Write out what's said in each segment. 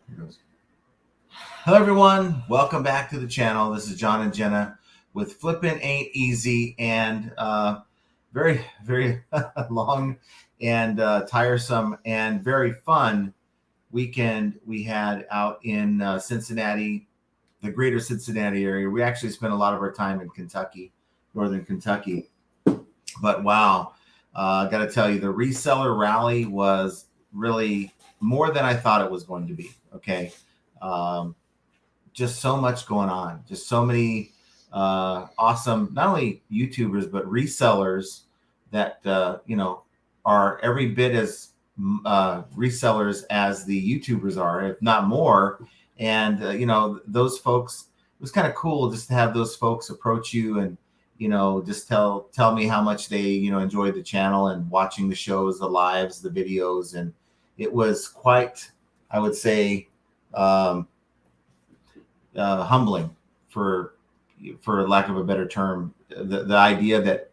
Here goes. Hello, everyone. Welcome back to the channel. This is John and Jenna with Flippin' Ain't Easy, and very, very long and tiresome and very fun weekend we had out in Cincinnati, the greater Cincinnati area. We actually spent a lot of our time in Kentucky, northern Kentucky. But wow, I got to tell you, the reseller rally was really more than I thought it was going to be. Okay. Um, just so much going on, just so many awesome, not only YouTubers, but resellers that, are every bit as resellers as the YouTubers are, if not more. And, those folks, it was kind of cool just to have those folks approach you and, just tell me how much they, enjoyed the channel and watching the shows, the lives, the videos. And it was quite, I would say, humbling, for lack of a better term, the idea that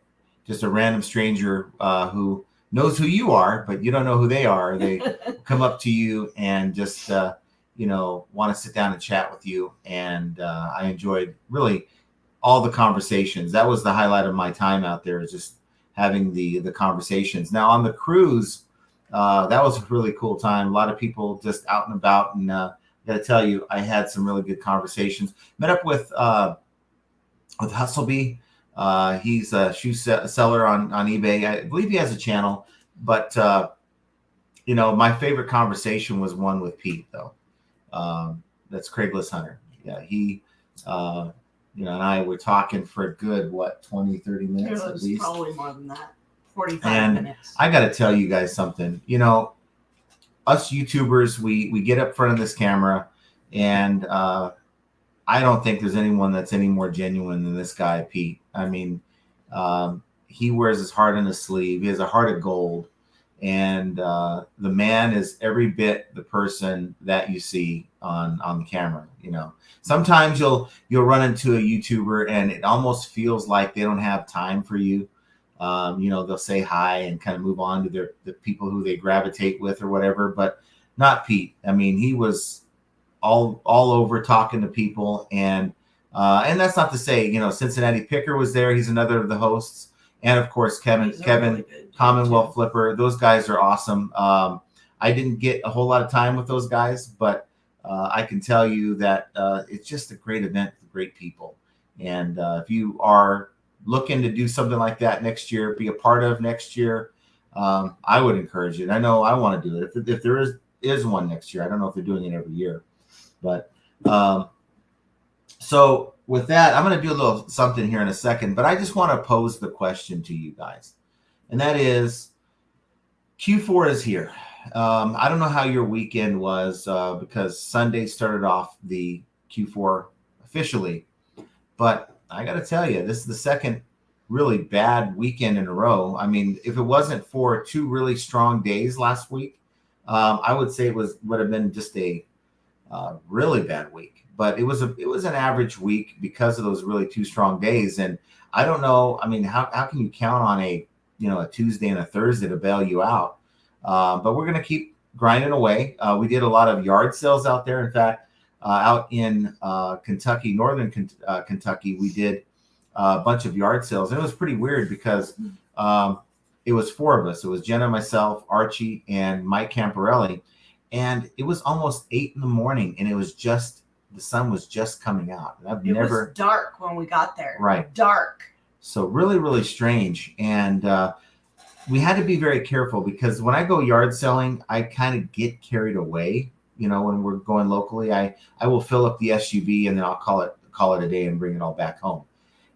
just a random stranger who knows who you are, but you don't know who they are, they come up to you and just want to sit down and chat with you. And I enjoyed really all the conversations. That was the highlight of my time out there, is just having the conversations. Now on the cruise, that was a really cool time. A lot of people just out and about, and got to tell you, I had some really good conversations. Met up with Hustleby. He's a shoe seller on eBay. I believe he has a channel, but my favorite conversation was one with Pete, though. That's Craigslist Hunter. Yeah, he, and I were talking for a good, 20, 30 minutes it at was least. Probably more than that. 45 and minutes. I got to tell you guys something. Us YouTubers, we get up front of this camera, and I don't think there's anyone that's any more genuine than this guy, Pete. I mean, he wears his heart on his sleeve. He has a heart of gold, and the man is every bit the person that you see on the camera. Sometimes you'll run into a YouTuber, and it almost feels like they don't have time for you. They'll say hi and kind of move on to the people who they gravitate with or whatever, but not Pete. I mean, he was all over talking to people, and that's not to say, Cincinnati Picker was there. He's another of the hosts, and of course Kevin really Commonwealth Flipper. Those guys are awesome. I didn't get a whole lot of time with those guys, but I can tell you that it's just a great event with great people. And if you are looking to do something like that next year, be a part of next year, I would encourage it. I know I want to do it. If there is one next year, I don't know if they're doing it every year, but so with that, I'm going to do a little something here in a second, but I just want to pose the question to you guys, and that is, Q4 is here. I don't know how your weekend was, because Sunday started off the Q4 officially, but I got to tell you, this is the second really bad weekend in a row. I mean, if it wasn't for 2 really strong days last week, I would say it would have been just a really bad week. But it was an average week because of those really 2 strong days. And I don't know. I mean, how can you count on a Tuesday and a Thursday to bail you out? But we're going to keep grinding away. We did a lot of yard sales out there. In fact, out in Kentucky, northern Kentucky, we did a bunch of yard sales. And it was pretty weird because it was 4 of us. It was Jenna, myself, Archie, and Mike Camparelli. And it was almost 8 in the morning, and it was the sun was just coming out. And it was dark when we got there. Right. Dark. So really, really strange. And we had to be very careful, because when I go yard selling, I kind of get carried away. When we're going locally, I will fill up the SUV, and then I'll call it a day and bring it all back home.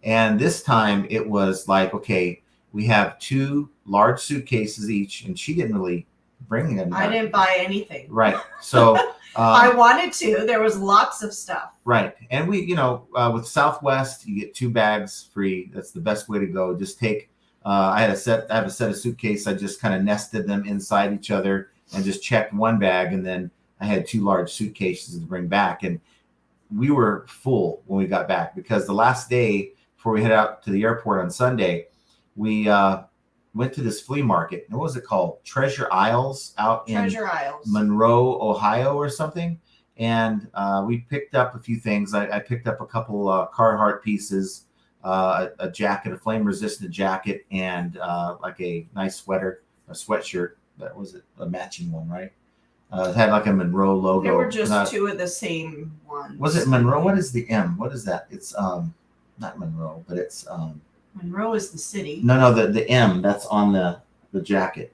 And this time it was like, okay, we have 2 large suitcases each, and she didn't really bring them. I didn't buy anything. Right. So I wanted to. There was lots of stuff. Right. And we, with Southwest, you get 2 bags free. That's the best way to go. Just take, I have a set of suitcases. I just kind of nested them inside each other and just checked 1 bag. And then I had 2 large suitcases to bring back. And we were full when we got back, because the last day before we head out to the airport on Sunday, we went to this flea market. What was it called? Treasure Isles out in Treasure Isles, Monroe, Ohio or something. And we picked up a few things. I picked up a couple Carhartt pieces, a jacket, a flame resistant jacket, and like a nice sweater, a sweatshirt. That was it, a matching one, right? It had like a Monroe logo. There were just two of the same ones. Was it Monroe? What is the M? What is that? It's not Monroe, but it's Monroe is the city. no, the M that's on the jacket.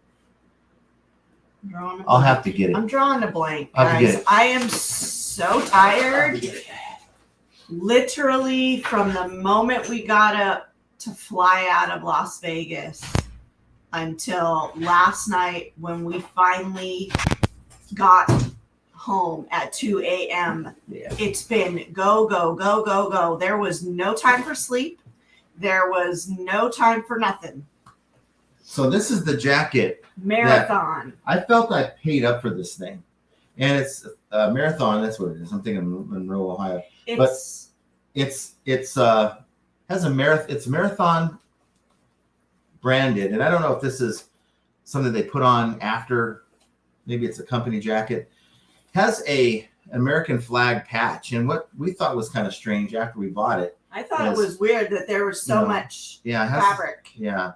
I'll have to get it. I'm drawing a blank, I'll have to guys. get it. I am so tired. Literally, from the moment we got up to fly out of Las Vegas until last night when we finally got home at 2 a.m. Yeah. It's been go, go, go, go, go. There was no time for sleep. There was no time for nothing. So this is the jacket. Marathon. I felt I paid up for this thing, and it's a Marathon. That's what it is. I'm thinking Monroe, Ohio. It's It's has a marathon. It's Marathon branded, and I don't know if this is something they put on after. Maybe it's a company jacket. Has a American flag patch, and what we thought was kind of strange after we bought it. I thought it was weird that there was so much fabric. Yeah,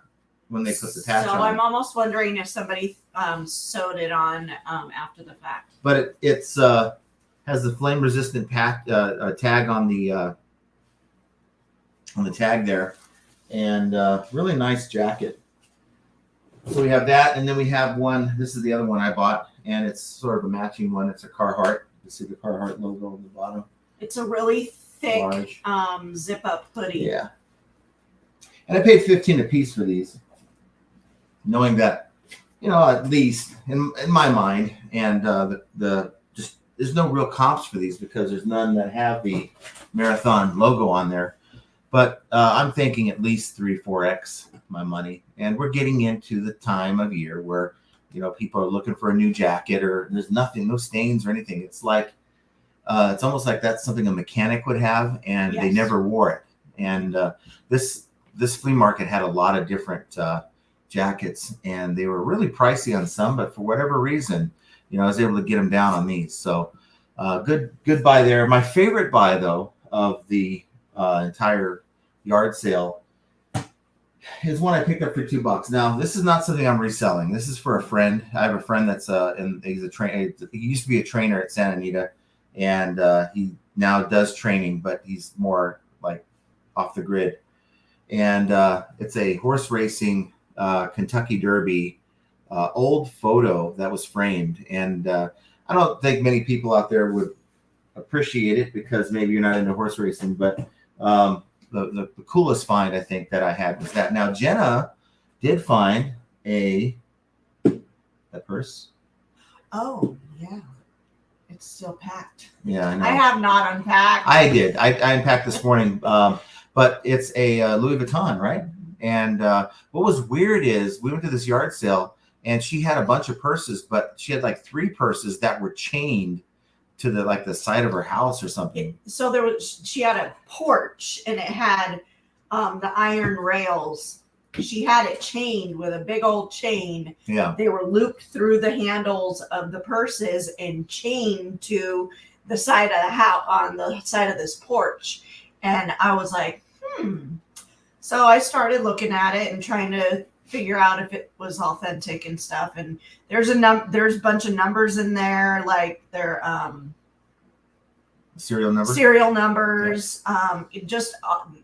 when they put the patch on. So I'm almost wondering if somebody sewed it on after the fact. But it's has the flame resistant tag on the tag there, and really nice jacket. So we have that, and then we have one. This is the other one I bought, and it's sort of a matching one. It's a Carhartt. You see the Carhartt logo on the bottom. It's a really thick Large. zip up hoodie. Yeah. And I paid $15 a piece for these, knowing that, at least in my mind, and the just there's no real comps for these because there's none that have the Marathon logo on there. But I'm thinking at least 3-4x my money, and we're getting into the time of year where people are looking for a new jacket, or there's no stains or anything. It's like it's almost like that's something a mechanic would have, and they never wore it. And this flea market had a lot of different jackets, and they were really pricey on some, but for whatever reason, I was able to get them down on these. So good buy there. My favorite buy though of the entire yard sale is one I picked up for $2. Now, this is not something I'm reselling. This is for a friend. I have a friend that's he's a trainer. He used to be a trainer at Santa Anita, and he now does training, but he's more like off the grid. And it's a horse racing Kentucky Derby old photo that was framed. And I don't think many people out there would appreciate it because maybe you're not into horse racing, but the coolest find I think that I had was that. Now Jenna did find that purse. Oh yeah, it's still packed. Yeah, I know. I have not unpacked. I did. I unpacked this morning, but it's a Louis Vuitton, right? And what was weird is we went to this yard sale and she had a bunch of purses, but she had like 3 purses that were chained to the side of her house or something. So she had a porch and it had the iron rails. She had it chained with a big old chain. Yeah. They were looped through the handles of the purses and chained to the side of the house, on the side of this porch. And I was like, So I started looking at it and trying to figure out if it was authentic and stuff. And there's a bunch of numbers in there, like their serial numbers.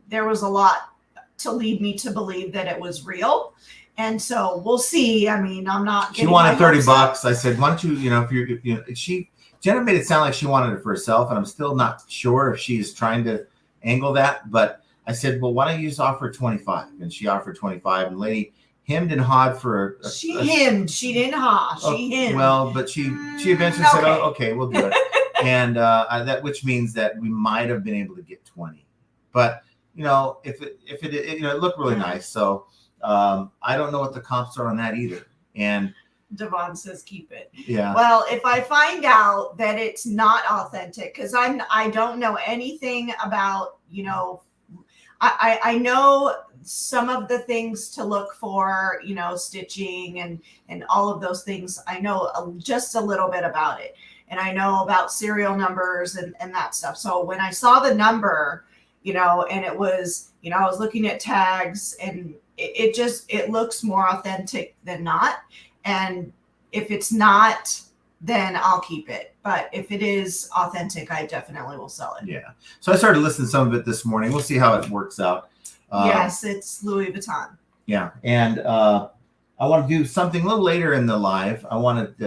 There was a lot to lead me to believe that it was real. And so we'll see. I mean, I'm not. She wanted $30. I said, why don't you, Jenna made it sound like she wanted it for herself, and I'm still not sure if she's trying to angle that. But I said, well, why don't you just offer 25? And she offered 25, and lady hemmed and hawed for she hemmed. She didn't haw. She hemmed. Well, but she eventually said, oh, okay, we'll do it. And that, which means that we might have been able to get 20. But if it looked really nice. So I don't know what the comps are on that either. And Devon says keep it. Yeah. Well, if I find out that it's not authentic, because I don't know anything about, I know some of the things to look for, stitching and all of those things. I know just a little bit about it. and I know about serial numbers and that stuff. So when I saw the number, and it was, I was looking at tags, and it looks more authentic than not. And if it's not, then I'll keep it. But if it is authentic, I definitely will sell it. Yeah. So I started listening to some of it this morning. We'll see how it works out. Yes, it's Louis Vuitton. Yeah. And I want to do something a little later in the live. I wanted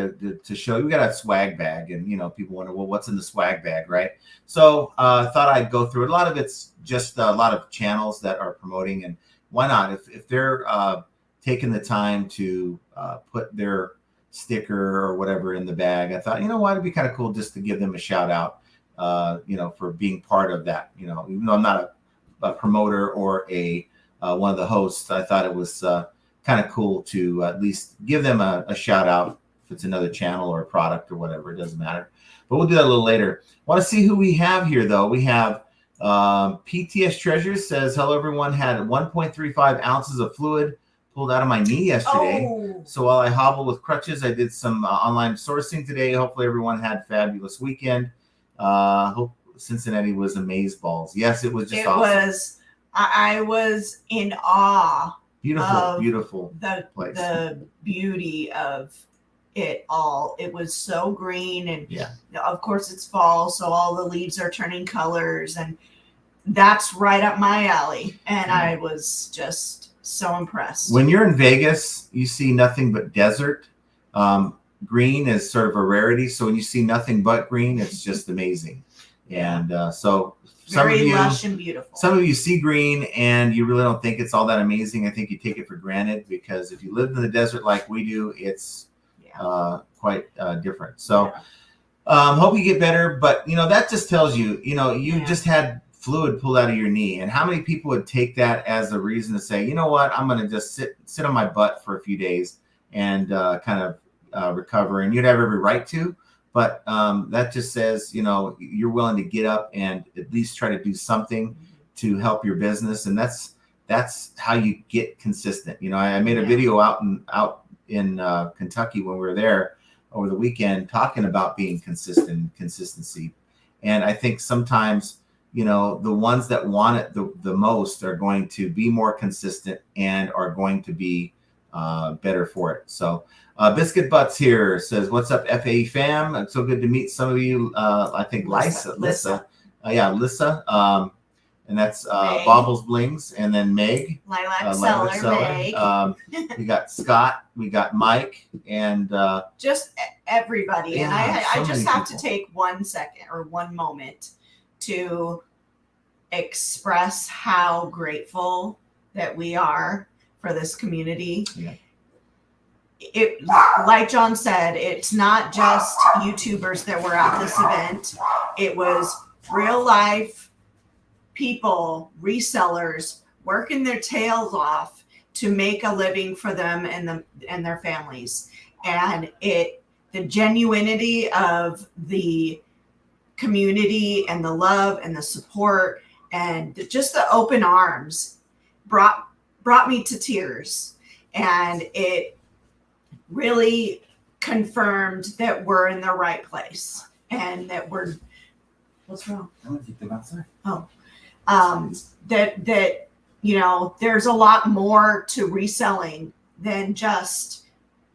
to show you. We got a swag bag, and people wonder, well, what's in the swag bag, right? So I thought I'd go through it. A lot of it's just a lot of channels that are promoting, and why not? If they're taking the time to put their sticker or whatever in the bag, I thought, what, it'd be kind of cool just to give them a shout out, for being part of that. Even though I'm not a promoter or a one of the hosts, I thought it was kind of cool to at least give them a shout out. If it's another channel or a product or whatever, it doesn't matter. But we'll do that a little later. Want to see who we have here, though. We have PTS Treasures says, hello, everyone. Had 1.35 ounces of fluid pulled out of my knee yesterday. Oh. So while I hobble with crutches, I did some online sourcing today. Hopefully everyone had a fabulous weekend. Hope Cincinnati was amazeballs. Yes, it was just awesome. I was in awe. Beautiful place. The beauty of it all. It was so green, and of course it's fall, so all the leaves are turning colors, and that's right up my alley. And I was just so impressed. When you're in Vegas, you see nothing but desert. Green is sort of a rarity, so when you see nothing but green, it's just amazing. And so very lush and beautiful. Some of you see green and you really don't think it's all that amazing. I think you take it for granted, because if you lived in the desert like we do, it's quite different. So hope you get better. But, that just tells you, you just had fluid pulled out of your knee. And how many people would take that as a reason to say, you know what, I'm going to just sit on my butt for a few days and kind of recover. And you'd have every right to. But that just says, you're willing to get up and at least try to do something to help your business. And that's how you get consistent. I made a video out in Kentucky when we were there over the weekend talking about being consistency. And I think sometimes, the ones that want it the most are going to be more consistent and are going to be better for it. So Biscuit Butts here says, what's up, FAE fam? It's so good to meet some of you. I think Lissa. And that's Baubles Blings, and then Meg. Lilac Seller. Meg. We got Scott. We got Mike. And just everybody. Yeah, and I so just many have to take 1 second or one moment to express how grateful that we are for this community. Yeah. It, like John said, it's not just YouTubers that were at this event. It was real life people, resellers, working their tails off to make a living for them and their families. And the genuinity of the community and the love and the support and just the open arms brought me to tears. And it really confirmed that we're in the right place and that what's wrong? I'm going to keep them outside. Oh, that there's a lot more to reselling than just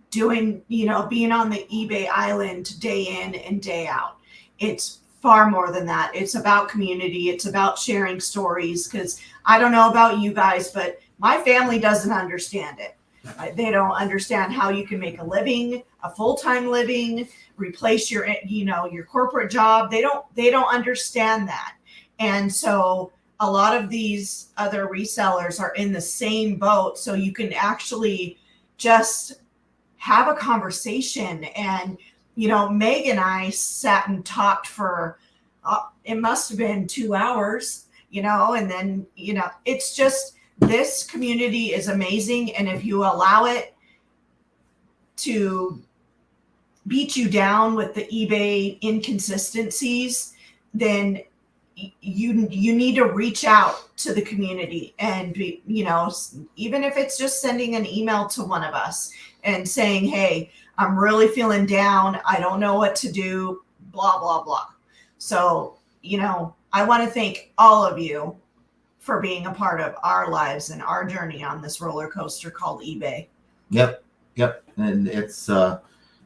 doing, being on the eBay island day in and day out. It's far more than that. It's about community. It's about sharing stories, because I don't know about you guys, but my family doesn't understand it. They don't understand how you can make a living, a full-time living, replace your corporate job. They don't understand that. And so a lot of these other resellers are in the same boat. So you can actually just have a conversation. And, Meg and I sat and talked for, it must have been 2 hours, and then, it's just, this community is amazing. And if you allow it to beat you down with the eBay inconsistencies, then you need to reach out to the community and be, even if it's just sending an email to one of us and saying, hey, I'm really feeling down. I don't know what to do. blah, blah, blah. So, I want to thank all of you for being a part of our lives and our journey on this roller coaster called eBay. Yep. And it's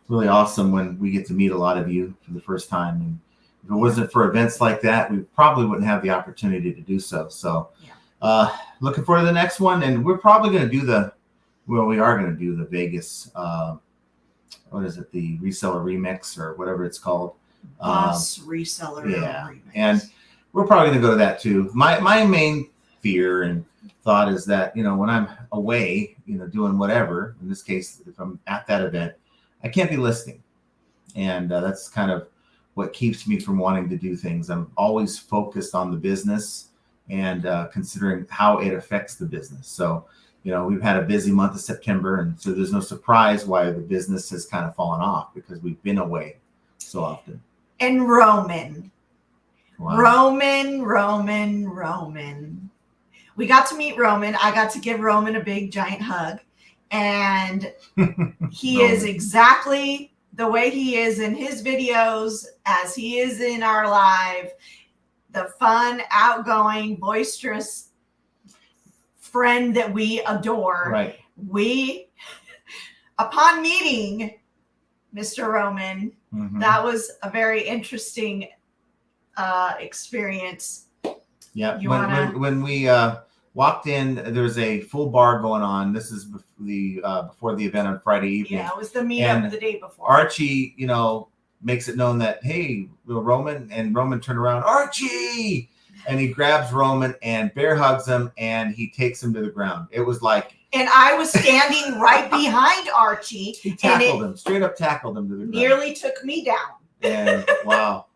really awesome when we get to meet a lot of you for the first time. And if it wasn't for events like that, we probably wouldn't have the opportunity to do so. So looking forward to the next one. And we're probably going to do we are going to do the Vegas, what is it? The reseller remix or whatever it's called. Boss reseller remix. And we're probably going to go to that too. My main fear and thought is that, when I'm away, doing whatever, in this case, if I'm at that event, I can't be listening. And that's kind of what keeps me from wanting to do things. I'm always focused on the business and considering how it affects the business. So, we've had a busy month of September, and so there's no surprise why the business has kind of fallen off because we've been away so often. And Roman. Wow. Roman. We got to meet Roman. I got to give Roman a big, giant hug. And he is exactly the way he is in his videos as he is in our live. The fun, outgoing, boisterous friend that we adore. Right. Upon meeting Mr. Roman, that was a very interesting experience. Yeah. When we walked in, there's a full bar going on. This is before the event on Friday evening. Yeah, it was the meetup the day before. Archie, makes it known that, hey, Roman, and Roman turned around, Archie, and he grabs Roman and bear hugs him, and he takes him to the ground. It was like, and I was standing right behind Archie. He tackled him, straight up tackled him to the ground. Nearly took me down. And wow.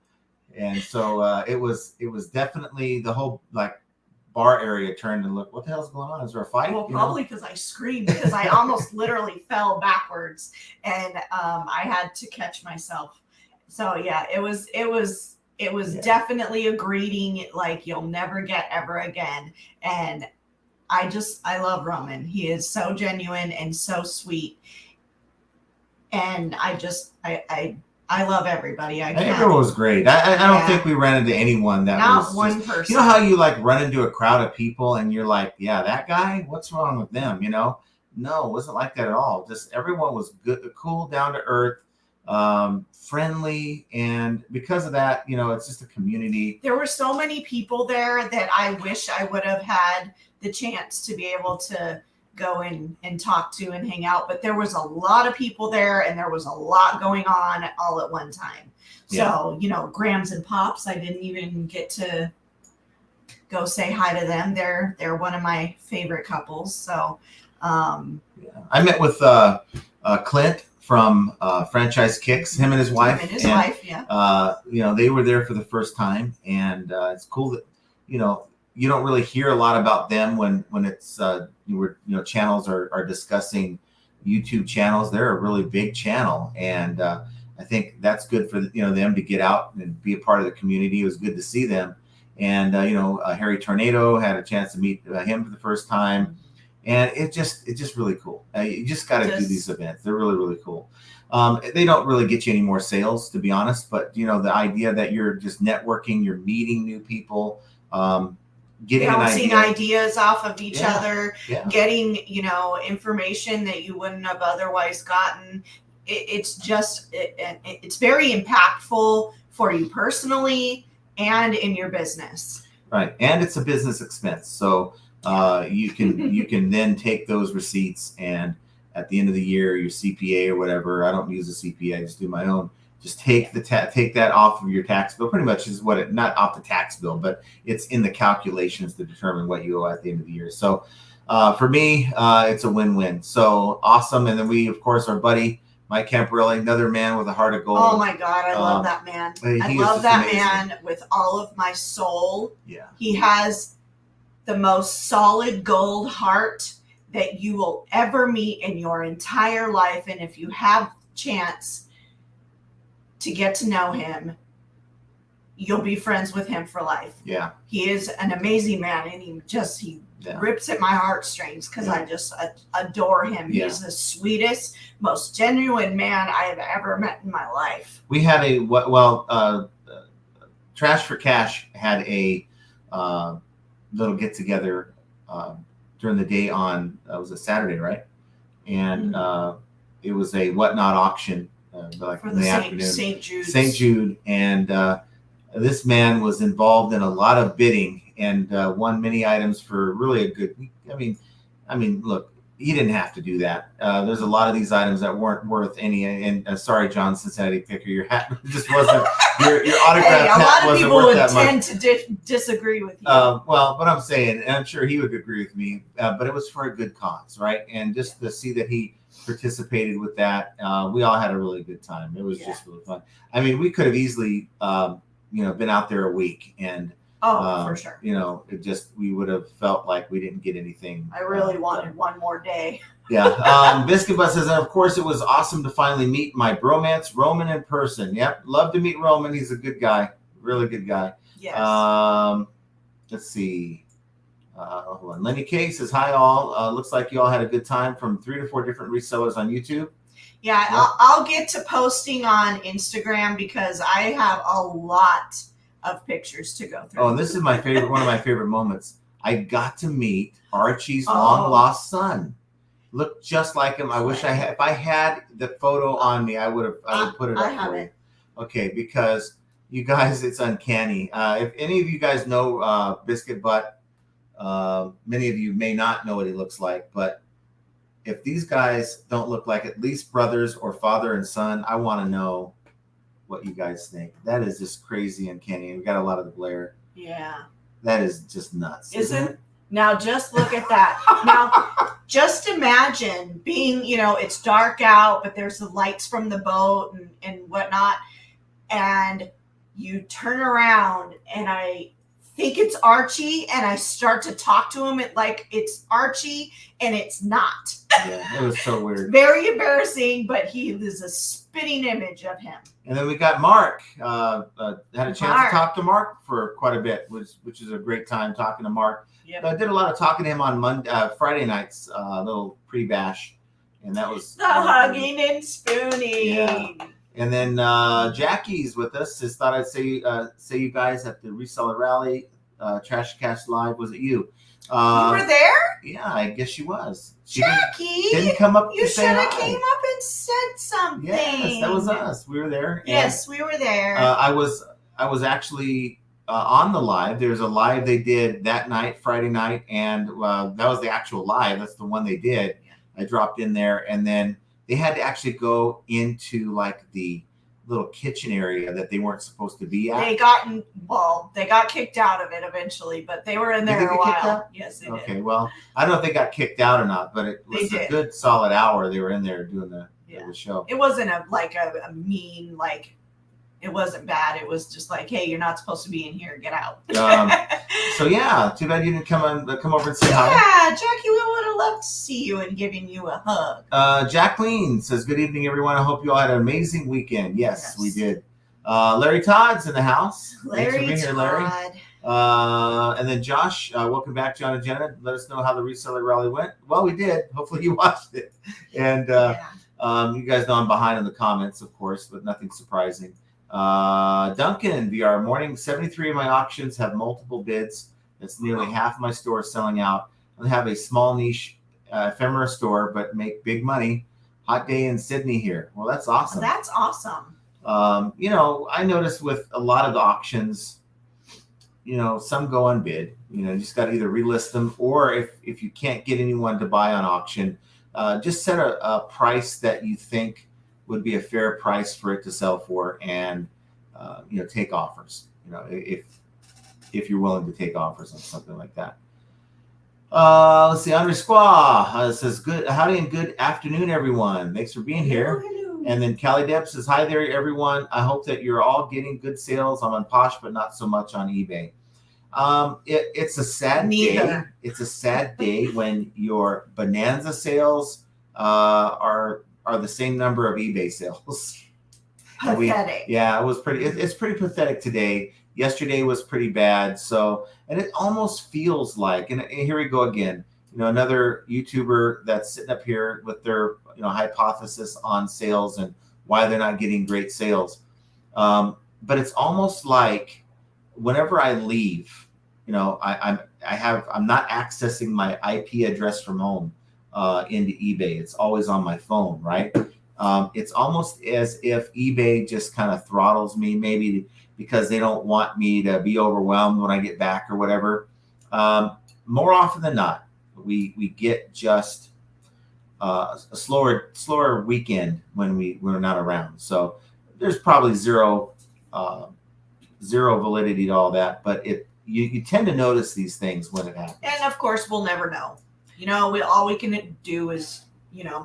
And so it was definitely the whole bar area turned and looked, what the hell's going on? Is there a fight? Well, probably because I screamed, because I almost literally fell backwards, and I had to catch myself. So yeah, it was definitely a greeting like you'll never get ever again. And I love Roman. He is so genuine and so sweet. And I love everybody. Everyone was great. I don't think we ran into anyone that not one person. You know how you run into a crowd of people and you're like, yeah, that guy, what's wrong with them? No, it wasn't like that at all. Just everyone was good, cool, down to earth, friendly. And because of that, it's just a community. There were so many people there that I wish I would have had the chance to be able to go in and talk to and hang out, but there was a lot of people there and there was a lot going on all at one time. So, Grams and Pops, I didn't even get to go say hi to them. They're one of my favorite couples. So, I met with Clint from Franchise Kicks, him and his wife. They were there for the first time, and it's cool that, you don't really hear a lot about them when it's channels are discussing YouTube channels. They're a really big channel, and I think that's good for them to get out and be a part of the community. It was good to see them, and Harry Tornado had a chance to meet him for the first time, and it's just really cool. You just got to do these events. They're really, really cool. They don't really get you any more sales, to be honest, but the idea that you're just networking, you're meeting new people. Bouncing ideas off of each other, getting, information that you wouldn't have otherwise gotten. It's very impactful for you personally and in your business. Right. And it's a business expense. So you can then take those receipts, and at the end of the year, your CPA or whatever, I don't use a CPA, I just do my own. Just take take that off of your tax bill. Pretty much is what not off the tax bill, but it's in the calculations to determine what you owe at the end of the year. So for me, it's a win-win. So awesome. And then we, of course, our buddy Mike Camparelli, another man with a heart of gold. Oh my God, I love that man. I love that man with all of my soul. Yeah. He has the most solid gold heart that you will ever meet in your entire life. And if you have chance to get to know him, you'll be friends with him for life. Yeah. He is an amazing man, and he rips at my heartstrings because I just adore him. Yeah. He's the sweetest, most genuine man I have ever met in my life. We had Trash for Cash had a little get together during the day on was it Saturday, right? And it was a whatnot auction like For in the afternoon. St. Jude, and this man was involved in a lot of bidding and won many items for really a good. I mean, look, he didn't have to do that. There's a lot of these items that weren't worth any. And sorry, John, Cincinnati Picker, your hat just wasn't. Your autograph hat wasn't worth that much. A lot of people would tend to disagree with you. Well, but I'm saying, and I'm sure he would agree with me. But it was for a good cause, right? And just to see that he participated with that, we all had a really good time. It was just really fun. I mean, we could have easily, been out there a week and. For sure. We would have felt like we didn't get anything. I really wanted one more day. Yeah. Biscuit Bus says, and of course, it was awesome to finally meet my bromance, Roman, in person. Yep. Love to meet Roman. He's a good guy. Really good guy. Yes. Let's see. Hold on. Lenny K says, hi, all. Looks like you all had a good time from 3 to 4 different resellers on YouTube. Yeah. Yep. I'll get to posting on Instagram because I have a lot of pictures to go through. Oh, and this is one of my favorite moments. I got to meet Archie's long lost son. Looked just like him. I wish if I had the photo on me, I would put it up for you. Okay, because you guys, it's uncanny. If any of you guys know Biscuit Butt, many of you may not know what he looks like, but if these guys don't look like at least brothers or father and son, I want to know what you guys think. That is just crazy uncanny. We got a lot of the glare. Yeah. That is just nuts. Isn't it? Now just look at that. Now just imagine being, it's dark out, but there's the lights from the boat and whatnot. And you turn around and I think it's Archie and I start to talk to him like it's Archie and it's not. Yeah, it was so weird. Very embarrassing, but he is a spitting image of him. And then we got Mark. Had a chance to talk to Mark for quite a bit, which is a great time talking to Mark. Yep. I did a lot of talking to him on Friday nights, little pre-bash, and that was the hugging and spooning. Yeah. And then Jackie's with us. Just thought I'd say you guys at the Reseller Rally, Trash Cast Live. Was it you? You were there? Yeah, I guess she was. Jackie, didn't come up. You should have came up and said something. Yes, that was us. We were there. Yes, we were there. I was actually on the live. There's a live they did that night, Friday night, and that was the actual live. That's the one they did. I dropped in there, and then they had to actually go into like the little kitchen area that they weren't supposed to be at. They got kicked out of it eventually, but they were in there a while. Yes, they did. Okay, well, I don't know if they got kicked out or not, but it was a good solid hour they were in there doing the show. It wasn't a mean, it wasn't bad. It was just like, hey, you're not supposed to be in here. Get out. So yeah, too bad you didn't come over and say hi. Yeah, Jackie, we would have loved to see you and giving you a hug. Jacqueline says, good evening, everyone. I hope you all had an amazing weekend. Yes. We did. Larry Todd's in the house. Thanks for being here, Larry. And then Josh, welcome back, John and Jenna. Let us know how the Reseller Rally went. Well, we did. Hopefully you watched it. And you guys know I'm behind in the comments, of course, but nothing surprising. Duncan VR morning, 73 of my auctions have multiple bids. That's nearly half my store selling out. I have a small niche ephemera store, but make big money. Hot day in Sydney here. Well, that's awesome. That's awesome. I noticed with a lot of the auctions, some go unbid. You just got to either relist them, or if you can't get anyone to buy on auction, just set a price that you think would be a fair price for it to sell for, and take offers. If you're willing to take offers on something like that. Let's see. Andre Squaw says, "Good howdy and good afternoon, everyone. Thanks for being here." Hello. And then Callie Deb says, "Hi there, everyone. I hope that you're all getting good sales. I'm on Posh, but not so much on eBay." It's a sad day. It's a sad day when your Bonanza sales are the same number of eBay sales. Pathetic. It was pretty. It's pretty pathetic today. Yesterday was pretty bad. So, and it almost feels like, and here we go again, another YouTuber that's sitting up here with their, hypothesis on sales and why they're not getting great sales. But it's almost like whenever I leave, I'm not accessing my IP address from home into eBay. It's always on my phone, right? It's almost as if eBay just kind of throttles me, maybe because they don't want me to be overwhelmed when I get back or whatever. More often than not, we get just a slower weekend when we're not around. So there's probably zero validity to all that, but you tend to notice these things when it happens. And of course, we'll never know. All we can do is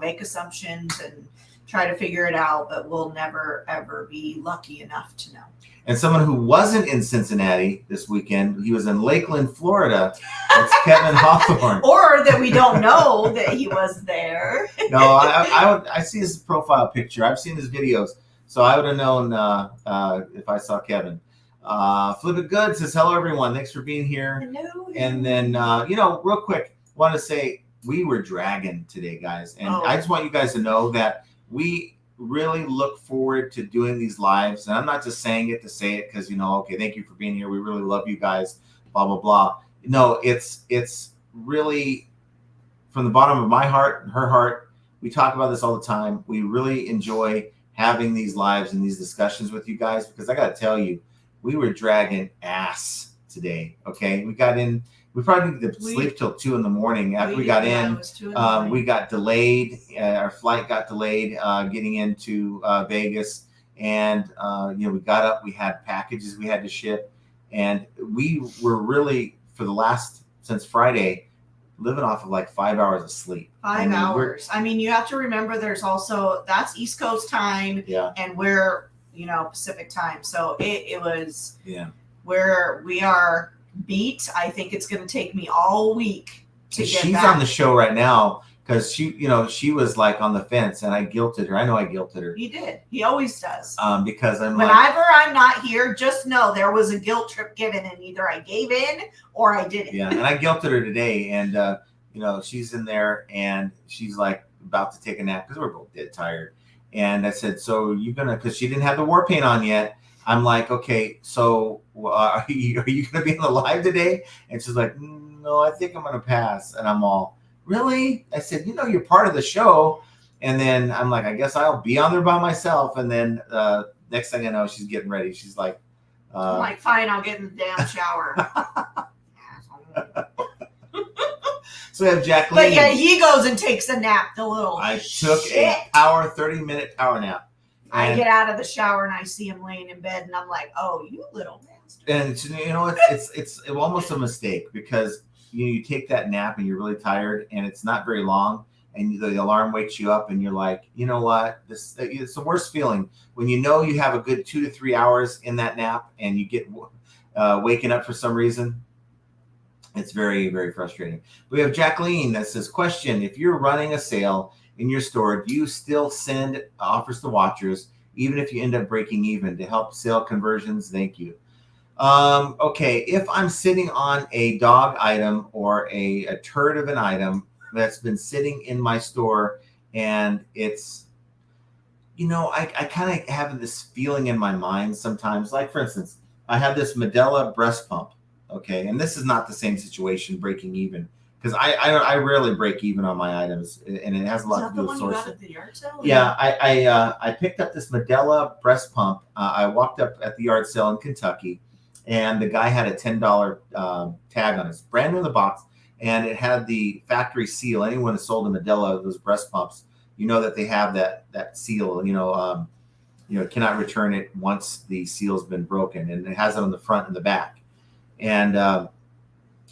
make assumptions and try to figure it out, but we'll never ever be lucky enough to know. And someone who wasn't in Cincinnati this weekend, he was in Lakeland, Florida. That's Kevin Hawthorne. Or that we don't know that he was there. No, I see his profile picture. I've seen his videos, so I would have known if I saw Kevin. Flip It Good says, hello, everyone. Thanks for being here. Hello. And then, real quick, want to say we were dragging today, guys. And I just want you guys to know that we really look forward to doing these lives. And I'm not just saying it to say it because, okay, thank you for being here. We really love you guys, blah, blah, blah. No, it's really from the bottom of my heart and her heart. We talk about this all the time. We really enjoy having these lives and these discussions with you guys because I got to tell you, we were dragging ass today. Okay. We got in, we probably didn't sleep till 2 a.m. after we got in. We got delayed. Our flight got delayed getting into Vegas. And, we got up, we had packages we had to ship. And we were really, since Friday, living off of like 5 hours of sleep. 5 hours. You have to remember that's East Coast time. Yeah. And we're, Pacific time. So it was, yeah, where we are beat. I think it's going to take me all week to get She's back. on the show right now because she was like on the fence and I guilted her. I know I guilted her. He did. He always does. Because whenever I'm not here, just know there was a guilt trip given and either I gave in or I didn't. Yeah. And I guilted her today and, she's in there and she's like about to take a nap because we're both dead tired. And I said, so you're going to, because she didn't have the war paint on yet. I'm like, okay, so are you going to be on the live today? And she's like, no, I think I'm going to pass. And I'm all, really? I said, you're part of the show. And then I'm like, I guess I'll be on there by myself. And then next thing I know, she's getting ready. She's like, I'm like, fine, I'll get in the damn shower. So we have Jacqueline. But yeah, he goes and takes a nap, the little I took a 30-minute power nap. I get out of the shower and I see him laying in bed and I'm like, oh, you little bastard. And it's almost a mistake because you take that nap and you're really tired and it's not very long and the alarm wakes you up and you're like, you know what, it's the worst feeling when you have a good 2 to 3 hours in that nap and you get waking up for some reason. It's very, very frustrating. We have Jacqueline that says, question, if you're running a sale in your store, do you still send offers to watchers, even if you end up breaking even to help sale conversions? Thank you. Okay, if I'm sitting on a dog item or a turd of an item that's been sitting in my store and it's, I kind of have this feeling in my mind sometimes, like for instance, I have this Medela breast pump. Okay, and this is not the same situation breaking even because I rarely break even on my items, and it has a lot to do with sourcing. Is that the one you got at the yard sale? Yeah, I picked up this Medela breast pump. I walked up at the yard sale in Kentucky, and the guy had a $10 tag on it. It's brand new in the box, and it had the factory seal. Anyone who sold a Medela those breast pumps, that they have that seal. Cannot return it once the seal's been broken, and it has it on the front and the back. And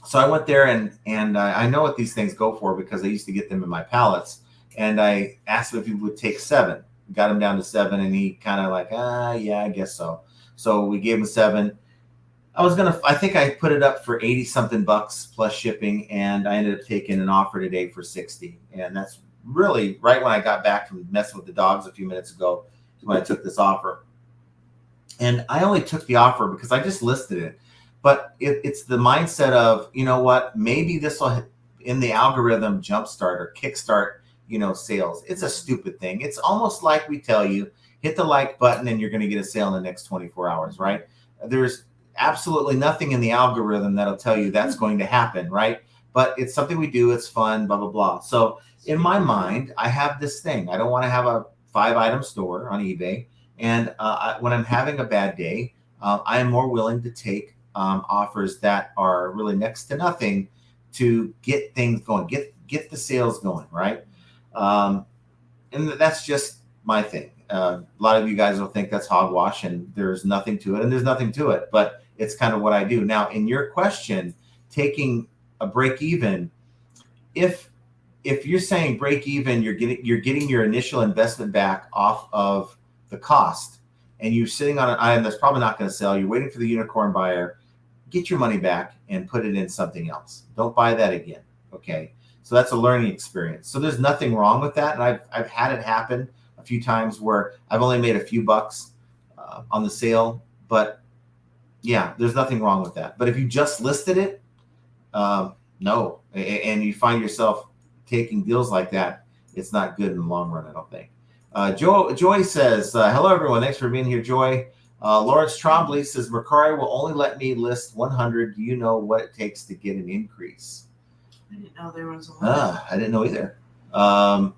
so I went there and I know what these things go for because I used to get them in my pallets. And I asked him if he would take 7. Got him down to 7, and he kind of like, yeah, I guess so. So we gave him 7. I think I put it up for 80 something bucks plus shipping, and I ended up taking an offer today for 60. And that's really right when I got back from messing with the dogs a few minutes ago when I took this offer. And I only took the offer because I just listed it. But it's the mindset of, you know what, maybe this will in the algorithm jumpstart or kickstart, sales. It's a stupid thing. It's almost like we tell you, hit the like button and you're going to get a sale in the next 24 hours, right? There's absolutely nothing in the algorithm that'll tell you that's going to happen, right? But it's something we do. It's fun, blah, blah, blah. So in my mind, I have this thing. I don't want to have a 5-item store on eBay. And when I'm having a bad day, I am more willing to take offers that are really next to nothing to get things going, get the sales going, right? And that's just my thing. A lot of you guys will think that's hogwash and there's nothing to it, and there's nothing to it, but it's kind of what I do. Now, in your question, taking a break even, if you're saying break even, you're getting your initial investment back off of the cost, and you're sitting on an item that's probably not going to sell, you're waiting for the unicorn buyer, get your money back and put it in something else. Don't buy that again. Okay. So that's a learning experience. So there's nothing wrong with that. And I've had it happen a few times where I've only made a few bucks on the sale, but yeah, there's nothing wrong with that. But if you just listed it, no, and you find yourself taking deals like that, it's not good in the long run, I don't think. Joy says, hello, everyone. Thanks for being here, Joy. Lawrence Trombley says, Mercari will only let me list 100. Do you know what it takes to get an increase? I didn't know there was a limit. I didn't know either.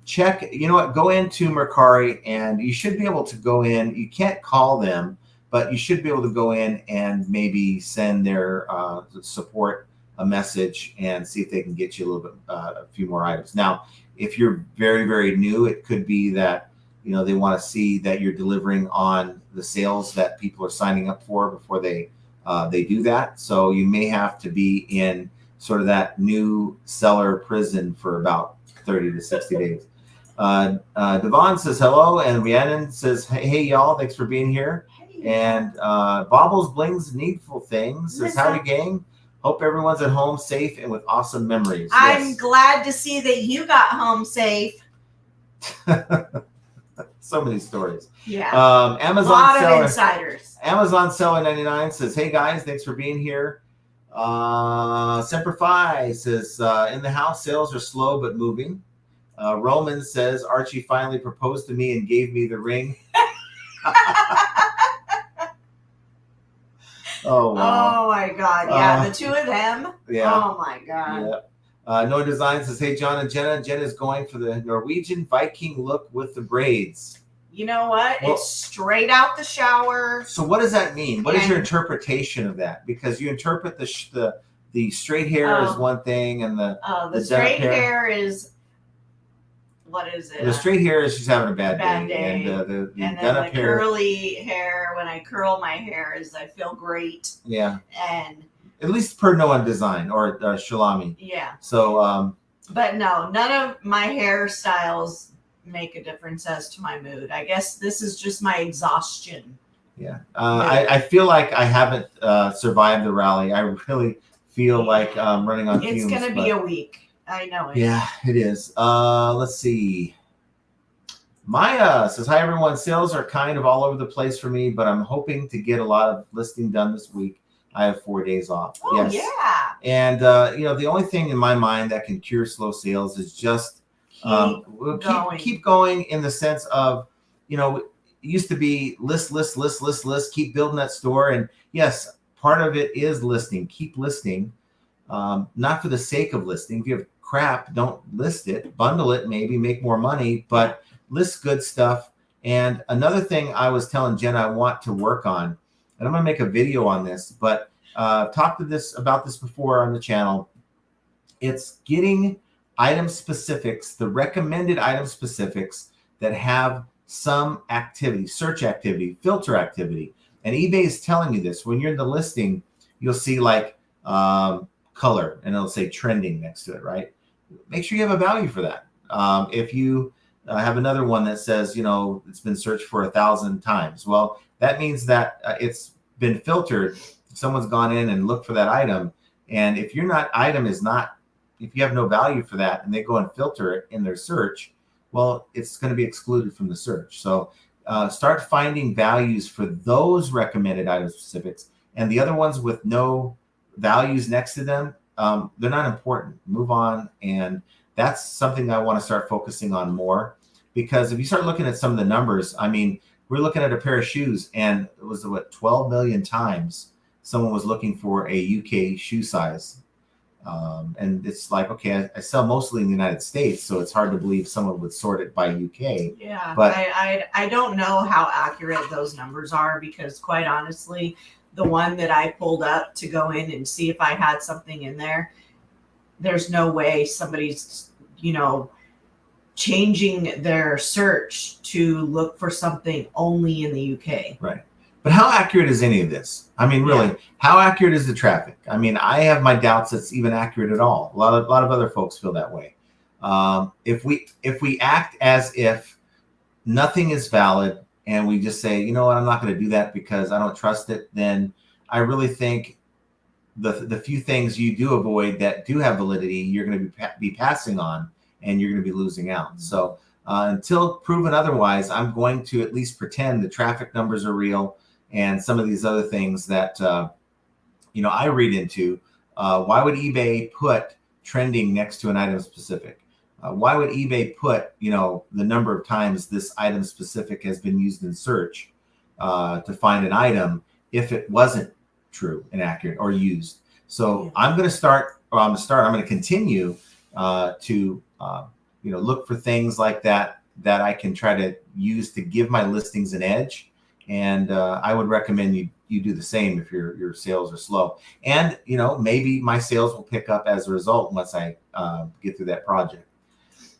Check, you know what, go into Mercari and you should be able to go in. You can't call them, but you should be able to go in and maybe send their support a message and see if they can get you a little bit, a few more items. Now, if you're very, very new, it could be that, they want to see that you're delivering on the sales that people are signing up for before they do that. So you may have to be in sort of that new seller prison for about 30 to 60 days. Devon says hello, and Rhiannon says, hey y'all, thanks for being here. Hey. And Bobbles Blings Needful Things says, howdy gang. Hope everyone's at home safe and with awesome memories. I'm Yes. glad to see that you got home safe. So many stories. Yeah. Amazon a lot seller, of insiders. Amazon seller 99 says, hey guys, thanks for being here. Semper Fi says, in the house, sales are slow but moving. Roman says, Archie finally proposed to me and gave me the ring. Oh, wow. Oh, my God. Yeah, the two of them. Yeah. Oh, my God. Yeah. Noah Design says, hey, John and Jenna. Jenna's going for the Norwegian Viking look with the braids. You know what? Well, it's straight out the shower. So what does that mean? What is your interpretation of that? Because you interpret the straight hair is one thing, and the straight hair is, what is it? The straight hair is she's having a bad day. And the then done-up the hair, curly hair, when I curl my hair, is I feel great. Yeah. And at least per Noah Design or Shalami. Yeah. So. But no, none of my hairstyles make a difference as to my mood. I guess this is just my exhaustion. Yeah. I feel like I haven't survived the rally. I really feel like I'm running on fumes. It's going to be a week. I know it. Yeah, it is. Let's see. Maya says, hi, everyone. Sales are kind of all over the place for me, but I'm hoping to get a lot of listing done this week. I have 4 days off. Oh, yes. Yeah. And, the only thing in my mind that can cure slow sales is just keep going in the sense of, it used to be list, keep building that store. And yes, part of it is listing. Keep listing, not for the sake of listing. If you have crap, don't list it. Bundle it, maybe make more money, but list good stuff. And another thing I was telling Jenna I want to work on, and I'm going to make a video on this, but talked about this before on the channel. It's getting item specifics, the recommended item specifics that have some activity, search activity, filter activity. And eBay is telling you this. When you're in the listing, you'll see like color, and it'll say trending next to it, right? Make sure you have a value for that. If you have another one that says, it's been searched for 1,000 times. Well, that means that it's been filtered. Someone's gone in and looked for that item. And if if you have no value for that and they go and filter it in their search, well, it's going to be excluded from the search. So start finding values for those recommended item specifics, and the other ones with no values next to them, they're not important. Move on. And that's something I want to start focusing on more, because if you start looking at some of the numbers, I mean, we're looking at a pair of shoes, and it was 12 million times someone was looking for a UK shoe size. And it's like, okay, I sell mostly in the United States, so it's hard to believe someone would sort it by UK. Yeah, but I don't know how accurate those numbers are, because quite honestly, the one that I pulled up to go in and see if I had something in there, there's no way somebody's, changing their search to look for something only in the UK. Right. But how accurate is any of this? I mean, really, how accurate is the traffic? I mean, I have my doubts it's even accurate at all. A lot of other folks feel that way. If we act as if nothing is valid, and we just say, you know what, I'm not going to do that because I don't trust it, then I really think the few things you do avoid that do have validity, you're going to be passing on, and you're going to be losing out. So until proven otherwise, I'm going to at least pretend the traffic numbers are real, and some of these other things that I read into. Why would eBay put trending next to an item specific? Why would eBay put the number of times this item specific has been used in search to find an item if it wasn't true and accurate or used? So I'm going to continue to look for things like that I can try to use to give my listings an edge. And I would recommend you do the same if your sales are slow. And maybe my sales will pick up as a result once I get through that project.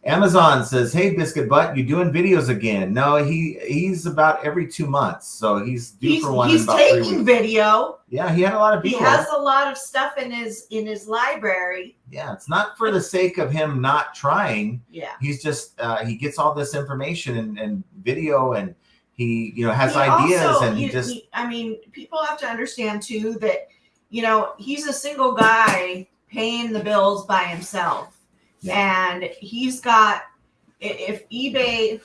Amazon says, "Hey, Biscuit Butt, you doing videos again?" No, he's about every 2 months, so he's due for one. He's in about taking 3 weeks. video. Yeah, he had a lot of people. He has a lot of stuff in his library. Yeah, it's not for the sake of him not trying. Yeah, he's just he gets all this information and video, and he has ideas, also, and people have to understand too that he's a single guy paying the bills by himself. Yeah. And he's got, if eBay's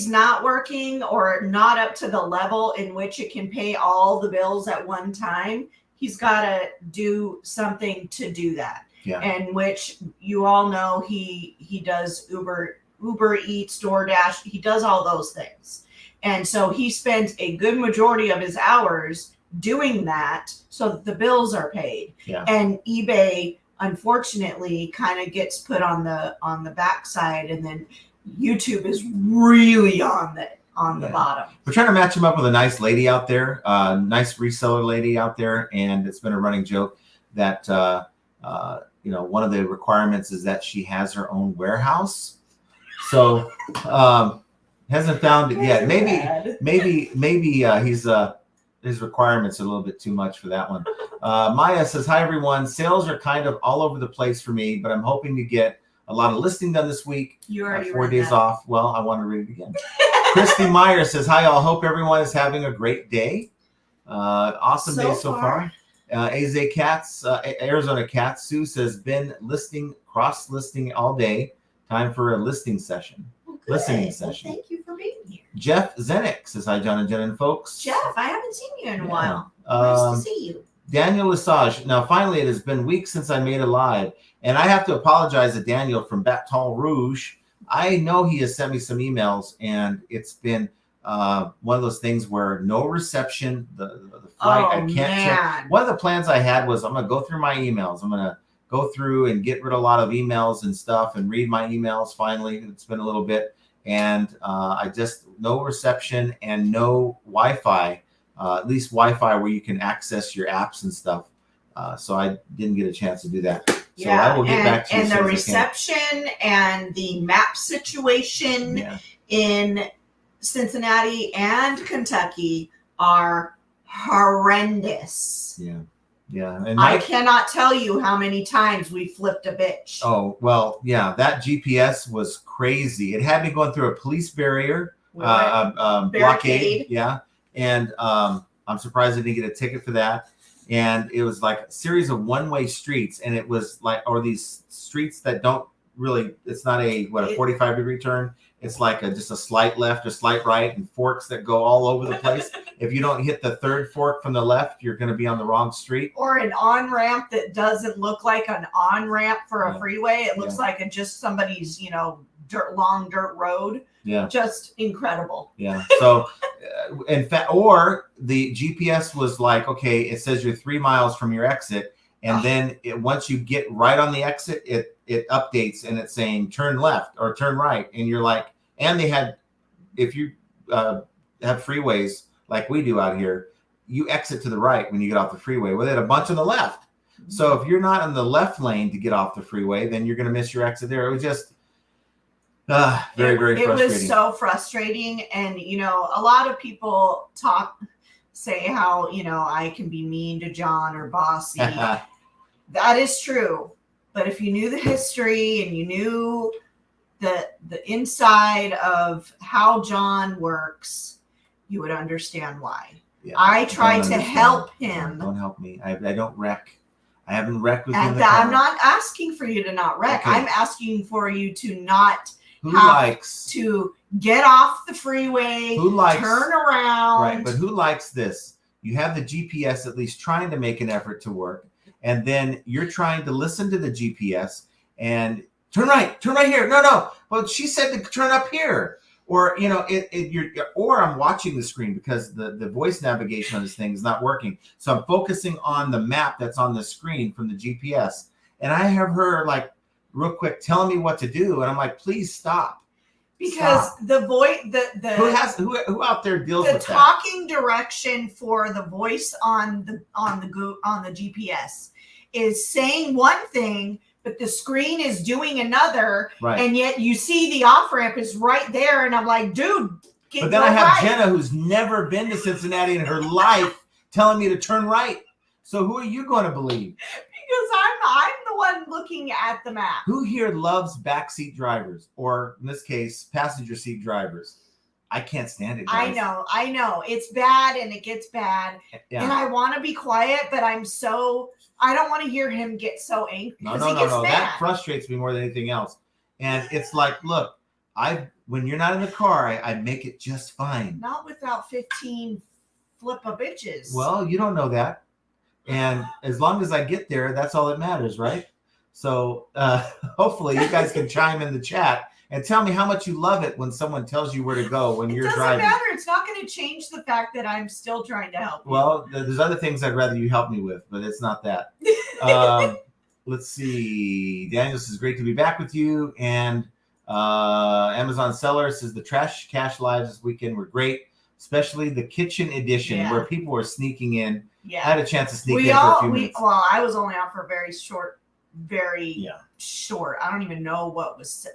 not working or not up to the level in which it can pay all the bills at one time, he's got to do something to do that. Yeah. And which you all know he does Uber Eats, DoorDash, he does all those things. And so he spends a good majority of his hours doing that so that the bills are paid. Yeah. And eBay, unfortunately, kind of gets put on the backside, and then YouTube is really on the bottom. We're trying to match him up with a nice lady out there, nice reseller lady out there, and it's been a running joke that one of the requirements is that she has her own warehouse. So hasn't found it yet. Maybe he's his requirements are a little bit too much for that one. Maya says, "Hi everyone. Sales are kind of all over the place for me, but I'm hoping to get a lot of listing done this week. You already 4 days off. Well, I want to read it again." Christy Meyer says, "Hi all. Hope everyone is having a great day. Awesome day so far." Arizona Cat Sue says, "Been cross listing all day. Time for a listing session." Listening session. Well, thank you for being here. Jeff Zenick says, "Hi, John and Jen and folks." Jeff, I haven't seen you in a while. Nice to see you. Daniel Lesage. "Now, finally, it has been weeks since I made a live, and I have to apologize to Daniel from Baton Rouge. I know he has sent me some emails, and it's been one of those things where no reception. The flight, I can't check. One of the plans I had was I'm going to go through my emails. I'm going to go through and get rid of a lot of emails and stuff and read my emails. Finally, it's been a little bit, and I just no reception and no Wi-Fi, at least Wi-Fi where you can access your apps and stuff. So I didn't get a chance to do that. So I will get back to you. And the reception and the map situation in Cincinnati and Kentucky are horrendous. Yeah. And I cannot tell you how many times we flipped a bitch. Oh, well, yeah, that GPS was crazy. It had me going through a police barrier, blockade. Yeah. And I'm surprised I didn't get a ticket for that. And it was like a series of one-way streets. And it was like, or these streets that don't really, it's not a 45-degree turn. it's like just a slight left, a slight right, and forks that go all over the place. If you don't hit the third fork from the left, you're going to be on the wrong street. Or an on-ramp that doesn't look like an on-ramp for a freeway. It looks like just somebody's, long dirt road. Yeah. Just incredible. Yeah. So, in fact, or the GPS was like, okay, it says you're 3 miles from your exit. And then once you get right on the exit, it updates and it's saying turn left or turn right. And you're like, and they had, if you have freeways like we do out here, you exit to the right when you get off the freeway. Well, they had a bunch on the left. So if you're not in the left lane to get off the freeway, then you're going to miss your exit there. It was just very frustrating. It was so frustrating. And, a lot of people say how, I can be mean to John or bossy. That is true. But if you knew the history and you knew the inside of how John works, you would understand why. Yeah, I try to help him. Don't help me. I don't wreck. I haven't wrecked with you in the car. I'm not asking for you to not wreck. Okay. I'm asking for you to not to get off the freeway, turn around. Right, but who likes this? You have the GPS at least trying to make an effort to work, and then you're trying to listen to the GPS and turn right here. No. Well, she said to turn up here. Or, or I'm watching the screen because the voice navigation on this thing is not working. So I'm focusing on the map that's on the screen from the GPS. And I have her like real quick telling me what to do. And I'm like, please stop. Because the voice, who out there deals with that? The talking direction for the voice on the GPS is saying one thing, but the screen is doing another, right. And yet you see the off-ramp is right there, and I'm like, dude, but then I have Jenna, who's never been to Cincinnati in her life, telling me to turn right. So who are you going to believe? Because I'm the one looking at the map. Who here loves backseat drivers, or in this case, passenger seat drivers? I can't stand it, guys. I know. It's bad, and it gets bad. Yeah. And I want to be quiet, but I don't want to hear him get so angry. No. That frustrates me more than anything else. And it's like, look, when you're not in the car, I make it just fine. Not without 15 flip-a bitches. Well, you don't know that. And as long as I get there, that's all that matters, right? So hopefully you guys can chime in the chat and tell me how much you love it when someone tells you where to go when you're driving. It doesn't matter. It's not going to change the fact that I'm still trying to help you. Well, there's other things I'd rather you help me with, but it's not that. Let's see. Daniel says, great to be back with you. And Amazon Seller says, the Trash Cash Lives this weekend were great, especially the kitchen edition where people were sneaking in. Yeah. I had a chance to sneak in for a few minutes. Well, I was only out for very short. I don't even know what was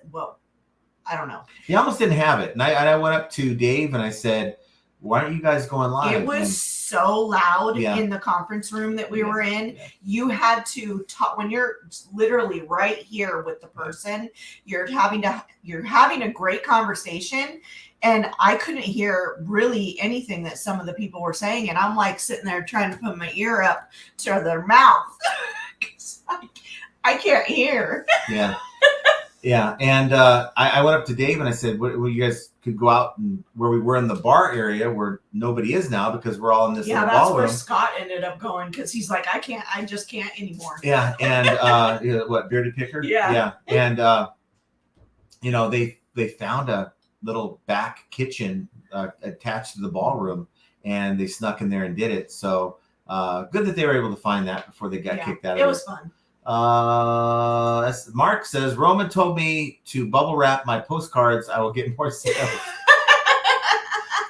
I don't know. He almost didn't have it. And I went up to Dave and I said, why aren't you guys going live? It was so loud in the conference room that we were in. Yeah. You had to talk when you're literally right here with the person. You're having a great conversation. And I couldn't hear really anything that some of the people were saying. And I'm like sitting there trying to put my ear up to their mouth. I can't hear. Yeah. Yeah. And I went up to Dave and I said, well, you guys could go out and where we were in the bar area where nobody is now because we're all in this little ballroom. Yeah, that's where Scott ended up going because he's like, I just can't anymore. Yeah. And what, Bearded Picker? Yeah. Yeah. And, they found a little back kitchen attached to the ballroom and they snuck in there and did it. So good that they were able to find that before they got kicked out of it. It was fun. Mark says, Roman told me to bubble wrap my postcards. I will get more sales.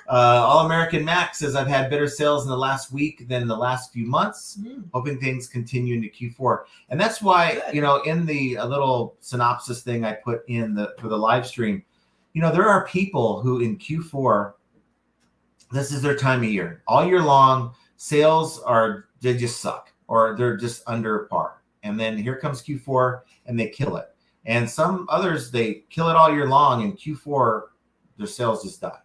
All American Mac says, I've had better sales in the last week than in the last few months. Hoping things continue into Q4. And that's why, in the little synopsis thing I put in for the live stream, there are people who in Q4, this is their time of year. All year long, sales they just suck or they're just under par. And then here comes Q4 and they kill it. And some others, they kill it all year long. And Q4, their sales just die.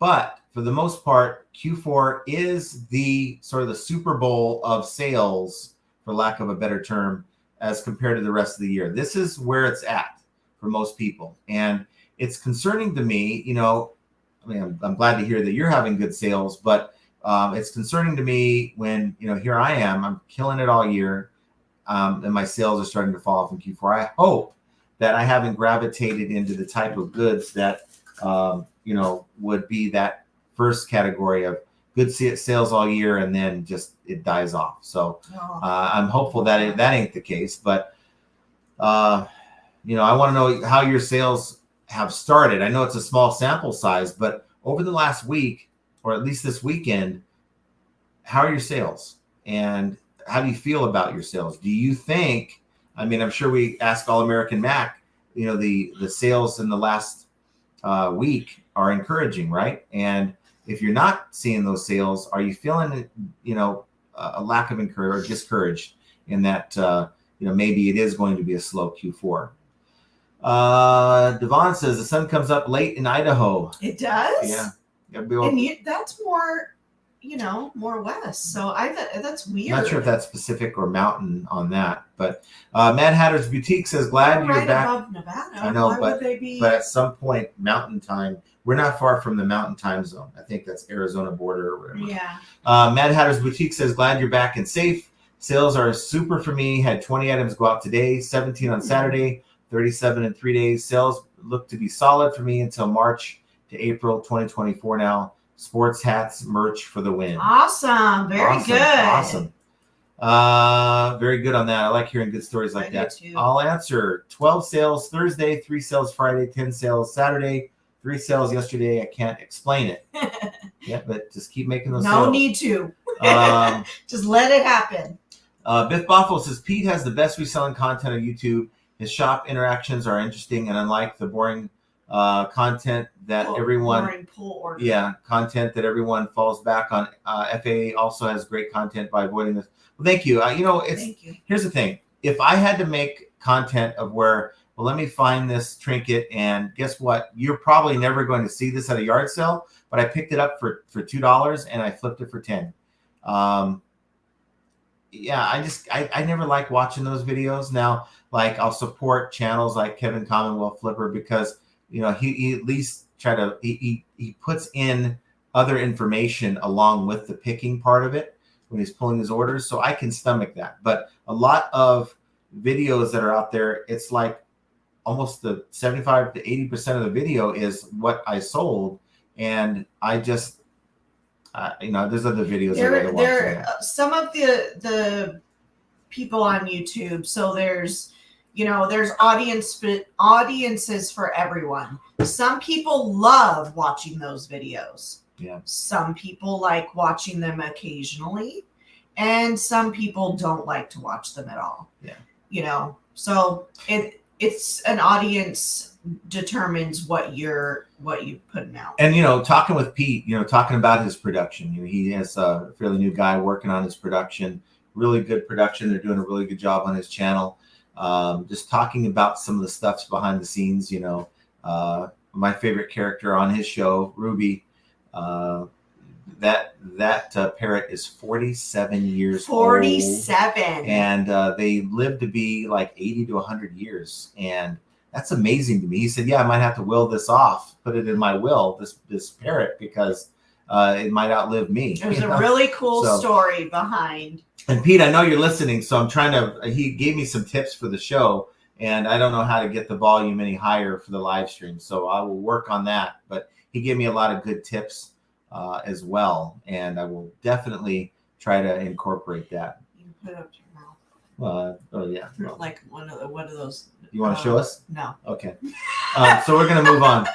But for the most part, Q4 is the sort of the Super Bowl of sales, for lack of a better term, as compared to the rest of the year. This is where it's at for most people. And it's concerning to me, I mean, I'm glad to hear that you're having good sales, but it's concerning to me when, here I am, I'm killing it all year. And my sales are starting to fall off in Q4. I hope that I haven't gravitated into the type of goods that, would be that first category of good sales all year and then just it dies off. So I'm hopeful that that ain't the case. But, I want to know how your sales have started. I know it's a small sample size, but over the last week, or at least this weekend, how are your sales? And how do you feel about your sales? Do you think, I mean, I'm sure we asked All American Mac, the sales in the last week are encouraging, right? And if you're not seeing those sales, are you feeling, a lack of encouragement or discouraged in that, maybe it is going to be a slow Q4? Devon says the sun comes up late in Idaho. It does? Yeah. And that's more, more west. So that's weird. Not sure if that's Pacific or mountain on that, but Mad Hatter's Boutique says, glad you're right back. Above Nevada. I know, Why would they be? But at some point, mountain time, we're not far from the mountain time zone. I think that's Arizona border or whatever. Yeah. Mad Hatter's Boutique says, glad you're back and safe. Sales are super for me. Had 20 items go out today, 17 on Saturday, 37 in 3 days. Sales look to be solid for me until March to April 2024 now. Sports hats, merch for the win. Awesome. Very good. Awesome. Very good on that. I like hearing good stories like that. Too. I'll answer 12 sales Thursday, 3 sales Friday, 10 sales Saturday, 3 sales yesterday. I can't explain it. Yeah, but just keep making those sales. No need to. Just let it happen. Biff Boffo says, Pete has the best reselling content on YouTube. His shop interactions are interesting and unlike the boring content that everyone content that everyone falls back on. FAA also has great content by avoiding this. Well, thank you. Thank you. Here's the thing. If I had to make content of where, well, let me find this trinket, and guess what? You're probably never going to see this at a yard sale, but I picked it up for $2 and I flipped it for 10. I never like watching those videos. Now, like, I'll support channels like Kevin Commonwealth Flipper because he at least he puts in other information along with the picking part of it when he's pulling his orders, so I can stomach that. But a lot of videos that are out there, it's like almost the 75 to 80% of the video is what I sold, and I just there's other videos. There some of the people on YouTube. So there's audiences for everyone. Some people love watching those videos. Yeah. Some people like watching them occasionally, and some people don't like to watch them at all. Yeah. So it's an audience determines what you putting out. And talking with Pete, talking about his production. He has a fairly new guy working on his production. Really good production. They're doing a really good job on his channel. Just talking about some of the stuffs behind the scenes. My favorite character on his show, Ruby. That parrot is 47 years 47. Old, and they live to be like 80 to 100 years, and that's amazing to me. He said, yeah, I might have to will this off, put it in my will, this parrot, because it might outlive me. There's a really cool story behind. And Pete, I know you're listening, so he gave me some tips for the show, and I don't know how to get the volume any higher for the live stream, so I will work on that. But he gave me a lot of good tips as well, and I will definitely try to incorporate that. You can put it up to your mouth. Well, oh yeah. Well, like one of those. You want to show us? No. Okay. So we're gonna move on.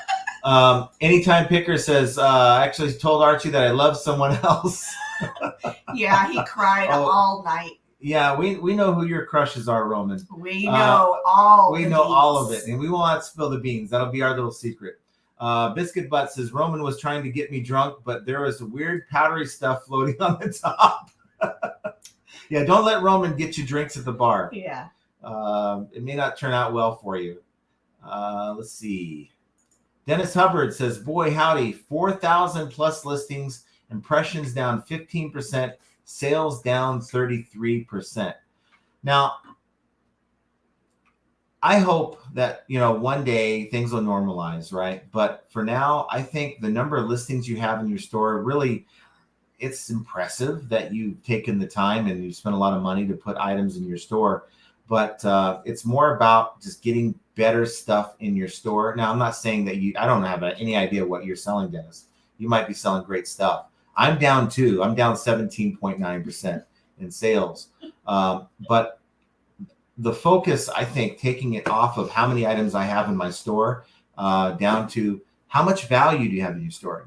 Anytime Picker says, actually told Archie that I love someone else. Yeah, he cried all night. Yeah, we know who your crushes are, Roman. We know all. We know all of it, and we won't spill the beans. That'll be our little secret. Biscuit Butt says Roman was trying to get me drunk, but there was weird powdery stuff floating on the top. Yeah, don't let Roman get you drinks at the bar. Yeah. It may not turn out well for you. Let's see. Dennis Hubbard says, boy, howdy, 4,000 plus listings, impressions down 15%, sales down 33%. Now, I hope that, one day things will normalize, right? But for now, I think the number of listings you have in your store really, it's impressive that you've taken the time and you spent a lot of money to put items in your store. But it's more about just getting better stuff in your store. Now, I'm not saying that I don't have any idea what you're selling, Dennis. You might be selling great stuff. I'm down too. I'm down 17.9% in sales. But the focus, I think, taking it off of how many items I have in my store down to how much value do you have in your store?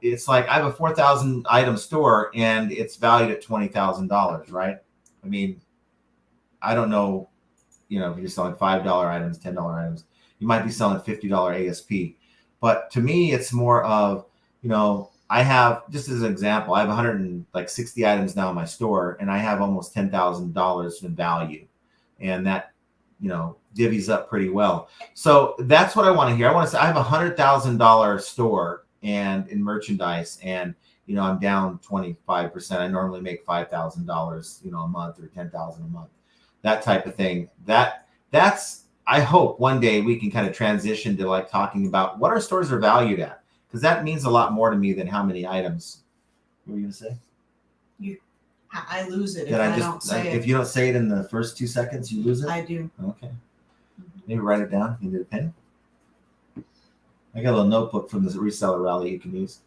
It's like I have a 4,000 item store and it's valued at $20,000, right? I mean, I don't know, if you're selling $5 items, $10 items, you might be selling $50 ASP. But to me, it's more of, I have, just as an example, I have 160 items now in my store and I have almost $10,000 in value. And that, divvies up pretty well. So that's what I want to hear. I want to say I have $100,000 store and in merchandise, and I'm down 25%. I normally make $5,000, a month, or $10,000 a month, that type of thing. That's I hope one day we can kind of transition to like talking about what our stores are valued at, because that means a lot more to me than how many items. What were you gonna say? I lose it if I don't say it. If you don't say it in the first 2 seconds, you lose it? I do. Okay. Maybe write it down. You need a pen? I got a little notebook from the reseller rally you can use.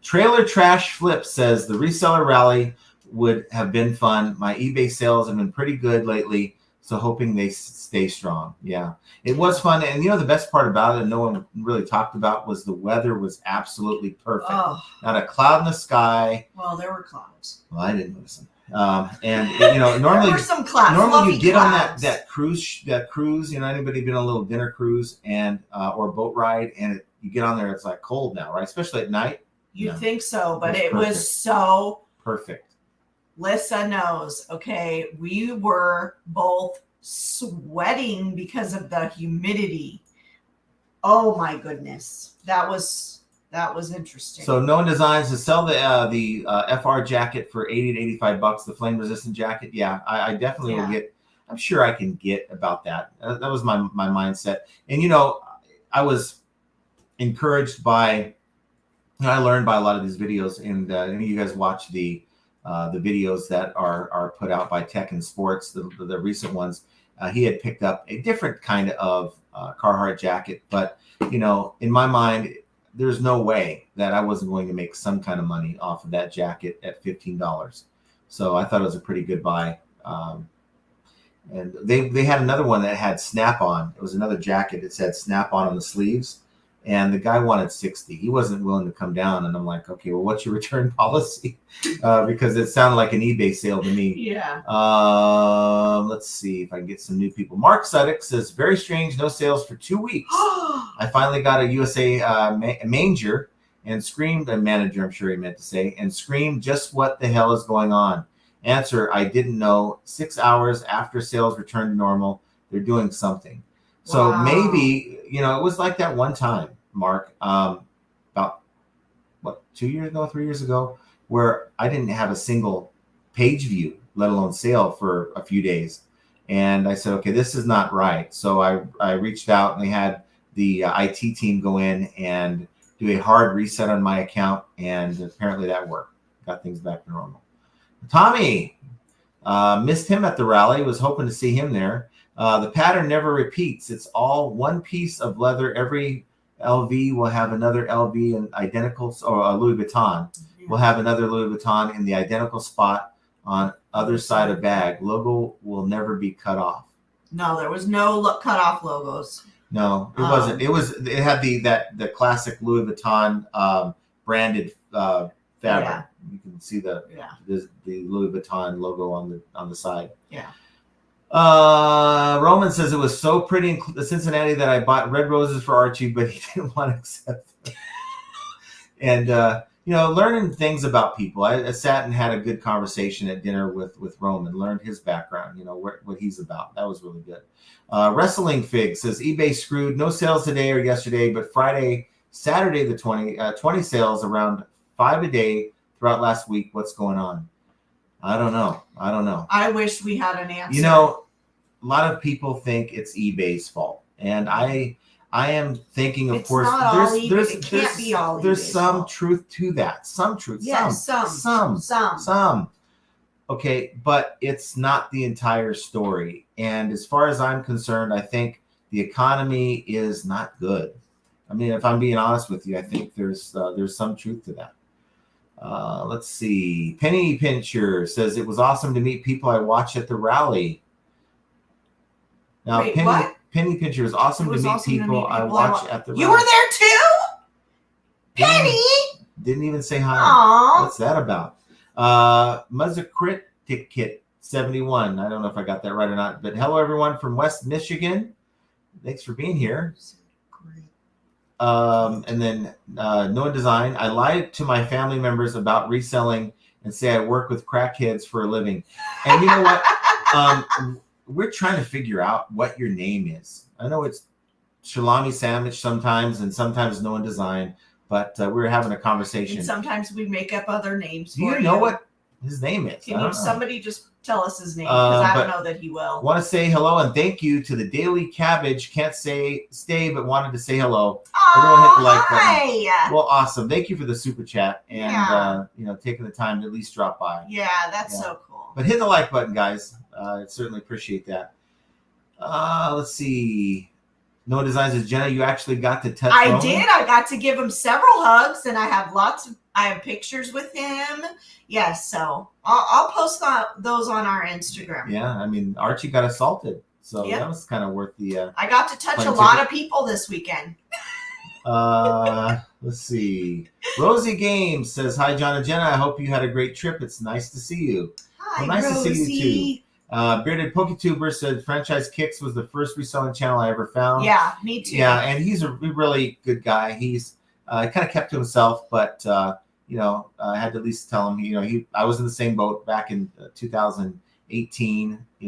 Trailer Trash Flip says the reseller rally would have been fun. My eBay sales have been pretty good lately, so hoping they stay strong. Yeah, it was fun. And the best part about it, no one really talked about, was the weather was absolutely perfect. Oh. Not a cloud in the sky. Well, there were clouds. Well, I didn't notice them. Normally, there were some clouds. Normally, you get clouds. on that cruise. Anybody been on a little dinner cruise and or boat ride, and you get on there, it's like cold now, right? Especially at night. You'd think so, but it perfect. was so perfect. Lissa knows. Okay, we were both sweating because of the humidity. Oh my goodness, that was interesting. So no one designs to sell the FR jacket for $80 to $85, the flame resistant jacket. Yeah, I definitely will get. I'm sure I can get about that. That was my mindset. And I was encouraged by. I learned by a lot of these videos, and you guys watch the videos that are put out by Tech and Sports, the recent ones. He had picked up a different kind of Carhartt jacket, but in my mind, there's no way that I wasn't going to make some kind of money off of that jacket at $15. So I thought it was a pretty good buy. And they had another one that had snap-on. It was another jacket. It said snap-on on the sleeves. And the guy wanted $60. He wasn't willing to come down. And I'm like, okay, well, what's your return policy? Because it sounded like an eBay sale to me. Yeah. Let's see if I can get some new people. Mark Suddick says, very strange, no sales for 2 weeks. I finally got a USA manger and screamed, a manager, I'm sure he meant to say, and screamed, just what the hell is going on? Answer, I didn't know. 6 hours after sales returned to normal, they're doing something. So maybe, it was like that one time, Mark, about 2 years ago, 3 years ago, where I didn't have a single page view, let alone sale, for a few days. And I said, okay, this is not right. So I reached out, and they had the IT team go in and do a hard reset on my account. And apparently that worked. Got things back to normal. Tommy, missed him at the rally. Was hoping to see him there. The pattern never repeats. It's all one piece of leather. Every LV will have another LV in identical, or Louis Vuitton will have another Louis Vuitton in the identical spot on other side of bag. Logo will never be cut off. No, there was no cut off logos. No, it wasn't. It had the classic Louis Vuitton branded fabric. Yeah. You can see the Louis Vuitton logo on the side. Yeah. Roman says it was so pretty in Cincinnati that I bought red roses for Archie, but he didn't want to accept them. And learning things about people. I sat and had a good conversation at dinner with Roman, learned his background, what he's about. That was really good. Reselling Fig says eBay screwed. No sales today or yesterday, but Saturday the 20 sales, around 5 a day throughout last week. What's going on? I don't know. I wish we had an answer. lot of people think it's eBay's fault, and I am thinking, of It's course, not all eBay. It can't be all there's eBay's some fault. truth to that. Some truth. Yes, Some. Okay, but it's not the entire story. And as far as I'm concerned, I think the economy is not good. I mean, if I'm being honest with you, I think there's some truth to that. Let's see. Penny Pincher says it was awesome to meet people I watched at the rally. Now, Wait, what? Penny Pincher, it was awesome to meet people I watched at the rally. You were there too? Penny? Didn't even say hi. Aww. What's that about? Muzzakrit Kit 71. I don't know if I got that right or not, but hello everyone from West Michigan. Thanks for being here. And then Noah Design. I lied to my family members about reselling and say I work with crackheads for a living. And you know what? We're trying to figure out what your name is. I know it's Shalami Sandwich sometimes, and sometimes Noah Design, but we're having a conversation. And sometimes we make up other names. Do you know what his name is? Can somebody just tell us his name? Because I don't know that he will. Want to say hello and thank you to the Daily Cabbage. Can't say stay, but wanted to say hello. Everyone hit the like button. Well, awesome. Thank you for the super chat and taking the time to at least drop by. Yeah, that's so cool. But hit the like button, guys. I certainly appreciate that. Let's see. Noah Designs says, Jenna, you actually got to touch Roman? Did. I got to give him several hugs, and I have pictures with him. Yes, so I'll post those on our Instagram. Yeah, I mean, Archie got assaulted, so that was kind of worth the... I got to touch a lot of people this weekend. Let's see. Rosie Games says, hi, John and Jenna. I hope you had a great trip. It's nice to see you. Hi, nice Rosie. To see you, too. Bearded PokeTuber said Franchise Kicks was the first reselling channel I ever found. Yeah, me too. Yeah, and he's a really good guy. He's kind of kept to himself, but I had to at least tell him. I was in the same boat back in 2018. I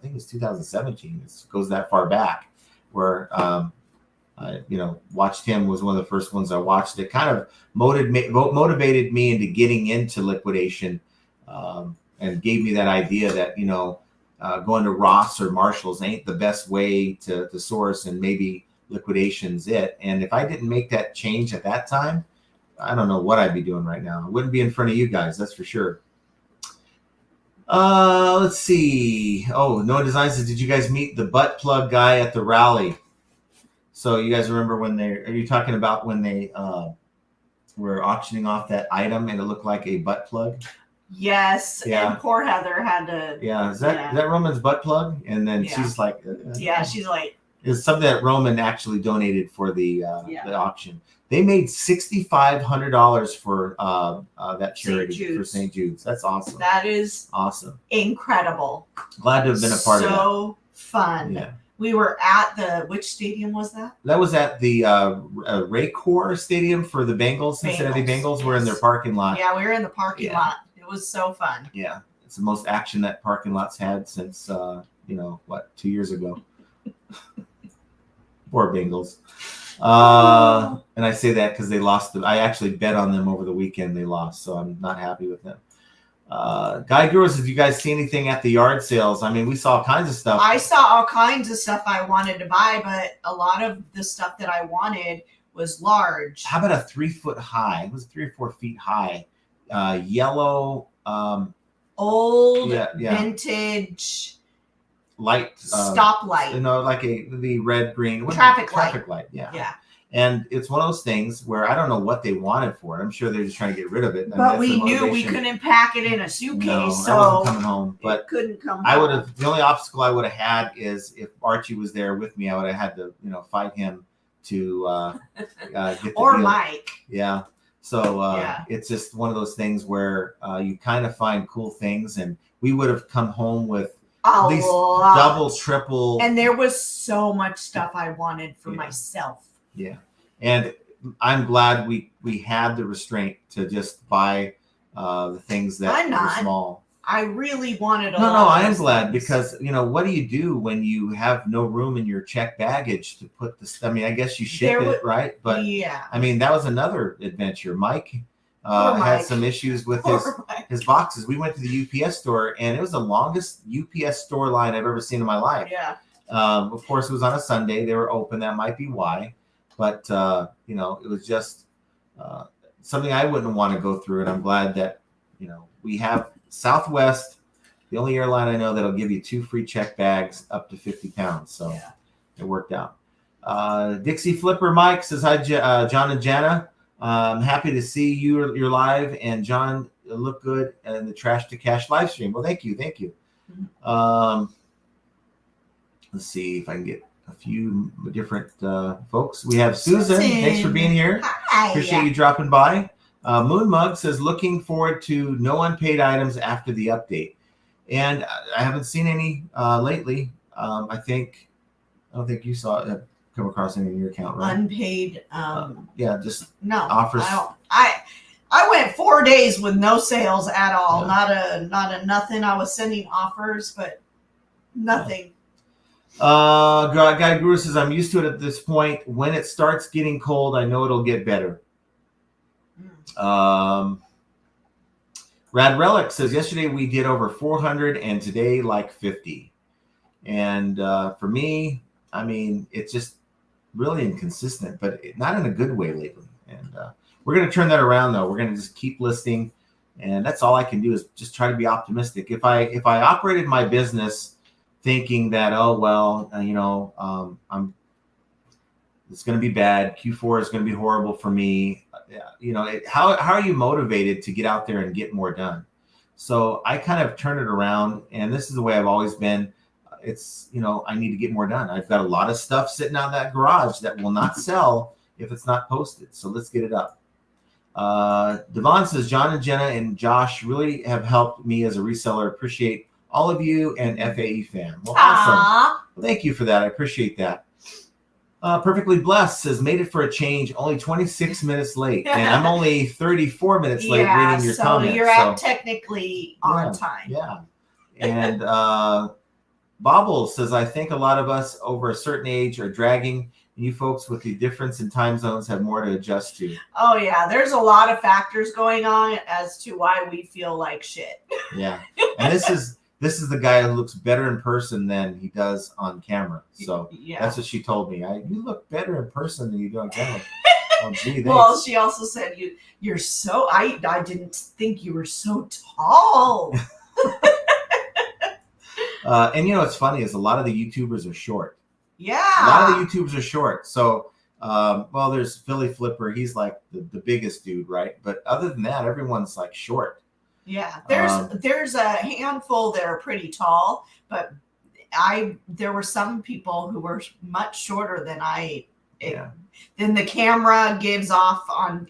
think it was 2017. It goes that far back, where I watched him. Was one of the first ones I watched. It kind of motivated me into getting into liquidation. And gave me that idea that, going to Ross or Marshall's ain't the best way to source, and maybe liquidation's it. And if I didn't make that change at that time, I don't know what I'd be doing right now. I wouldn't be in front of you guys, that's for sure. Let's see. Oh, Noah Designs says, did you guys meet the butt plug guy at the rally? So you guys remember are you talking about when they were auctioning off that item and it looked like a butt plug? Yes, and poor Heather had to. Yeah, is that Roman's butt plug? And then she's like, she's like, it's something that Roman actually donated for the auction. They made $6,500 for that charity for St. Jude's. That's awesome. That is awesome, incredible. Glad to have been a part of that. So fun. Yeah. We were at which stadium was that? That was at the Raycor Stadium for the Bengals. Cincinnati Bengals. We're in their parking lot. Yeah, we were in the parking lot. It was so fun. Yeah, it's the most action that parking lot's had since 2 years ago. Poor Bengals. And I say that because they lost. I actually bet on them over the weekend. They lost, so I'm not happy with them. Guy Gurus, did you guys see anything at the yard sales? I mean, we saw all kinds of stuff. I saw all kinds of stuff I wanted to buy, but a lot of the stuff that I wanted was large. How about a 3 foot high? It was 3 or 4 feet high. Yellow, old, vintage, light, stoplight. Like the red, green traffic light. Yeah. And it's one of those things where I don't know what they wanted for it. I'm sure they're just trying to get rid of it. But we knew we couldn't pack it in a suitcase, so I wasn't coming home. But it couldn't come home. I would have. The only obstacle I would have had is if Archie was there with me. I would have had to, fight him to get the or deal. Mike. Yeah. So it's just one of those things where you kind of find cool things, and we would have come home with at least double, triple. And there was so much stuff I wanted for myself. Yeah. And I'm glad we had the restraint to just buy the things that were small. I really wanted No, I am glad because, what do you do when you have no room in your checked baggage to put the stuff? I mean, I guess you ship it, right? But I mean, that was another adventure. Mike had some issues with his boxes. We went to the UPS store, and it was the longest UPS store line I've ever seen in my life. Yeah. Of course, it was on a Sunday. They were open. That might be why. But, you know, it was just something I wouldn't want to go through. And I'm glad that, you know, we have Southwest, the only airline I know that'll give you 2 free check bags up to 50 pounds. So Yeah. it worked out. Dixie Flipper Mike says, hi, John and Jana. I'm happy to see you're live. And John, you look good in the Trash to Cash live stream. Well, thank you. Thank you. Let's see if I can get a few different folks. We have Susan. Thanks for being here. Hi. Appreciate you dropping by. Moon Mug says, looking forward to no unpaid items after the update. And I haven't seen any lately. I don't think you saw it come across any in your account, right? Unpaid. Yeah, just no offers. I went 4 days with no sales at all. Yeah. Not a nothing. I was sending offers, but nothing. Guy Guru says, I'm used to it at this point. When it starts getting cold, I know it'll get better. Rad Relic says, yesterday we did over 400 and today like 50. And for me, I mean, it's just really inconsistent, but not in a good way lately. And we're going to turn that around, though. We're going to just keep listing. And that's all I can do is just try to be optimistic. If I operated my business thinking that, oh, well, you know, it's going to be bad. Q4 is going to be horrible for me. You know, how are you motivated to get out there and get more done? So I kind of turn it around, and this is the way I've always been. It's, you know, I need to get more done. I've got a lot of stuff sitting out in that garage that will not sell if it's not posted. So let's get it up. Devon says, John and Jenna and Josh really have helped me as a reseller. Appreciate all of you and FAE fam. Well, awesome. Well, thank you for that. I appreciate that. Perfectly Blessed says, made it for a change, only 26 minutes late. And I'm only 34 minutes late reading your comments. You're at technically on time. Yeah. And Bobble says, I think a lot of us over a certain age are dragging. You folks with the difference in time zones have more to adjust to. Oh, yeah. There's a lot of factors going on as to why we feel like shit. Yeah. And this is the guy who looks better in person than he does on camera. So that's what she told me. You look better in person than you do on camera. Oh, gee, well, she also said you're so. I didn't think you were so tall. And you know what's funny is a lot of the YouTubers are short. Yeah. A lot of the YouTubers are short. So, well, there's Philly Flipper. He's like the biggest dude, right? But other than that, everyone's like short. Yeah. There's a handful that are pretty tall, but there were some people who were much shorter than than the camera gives off on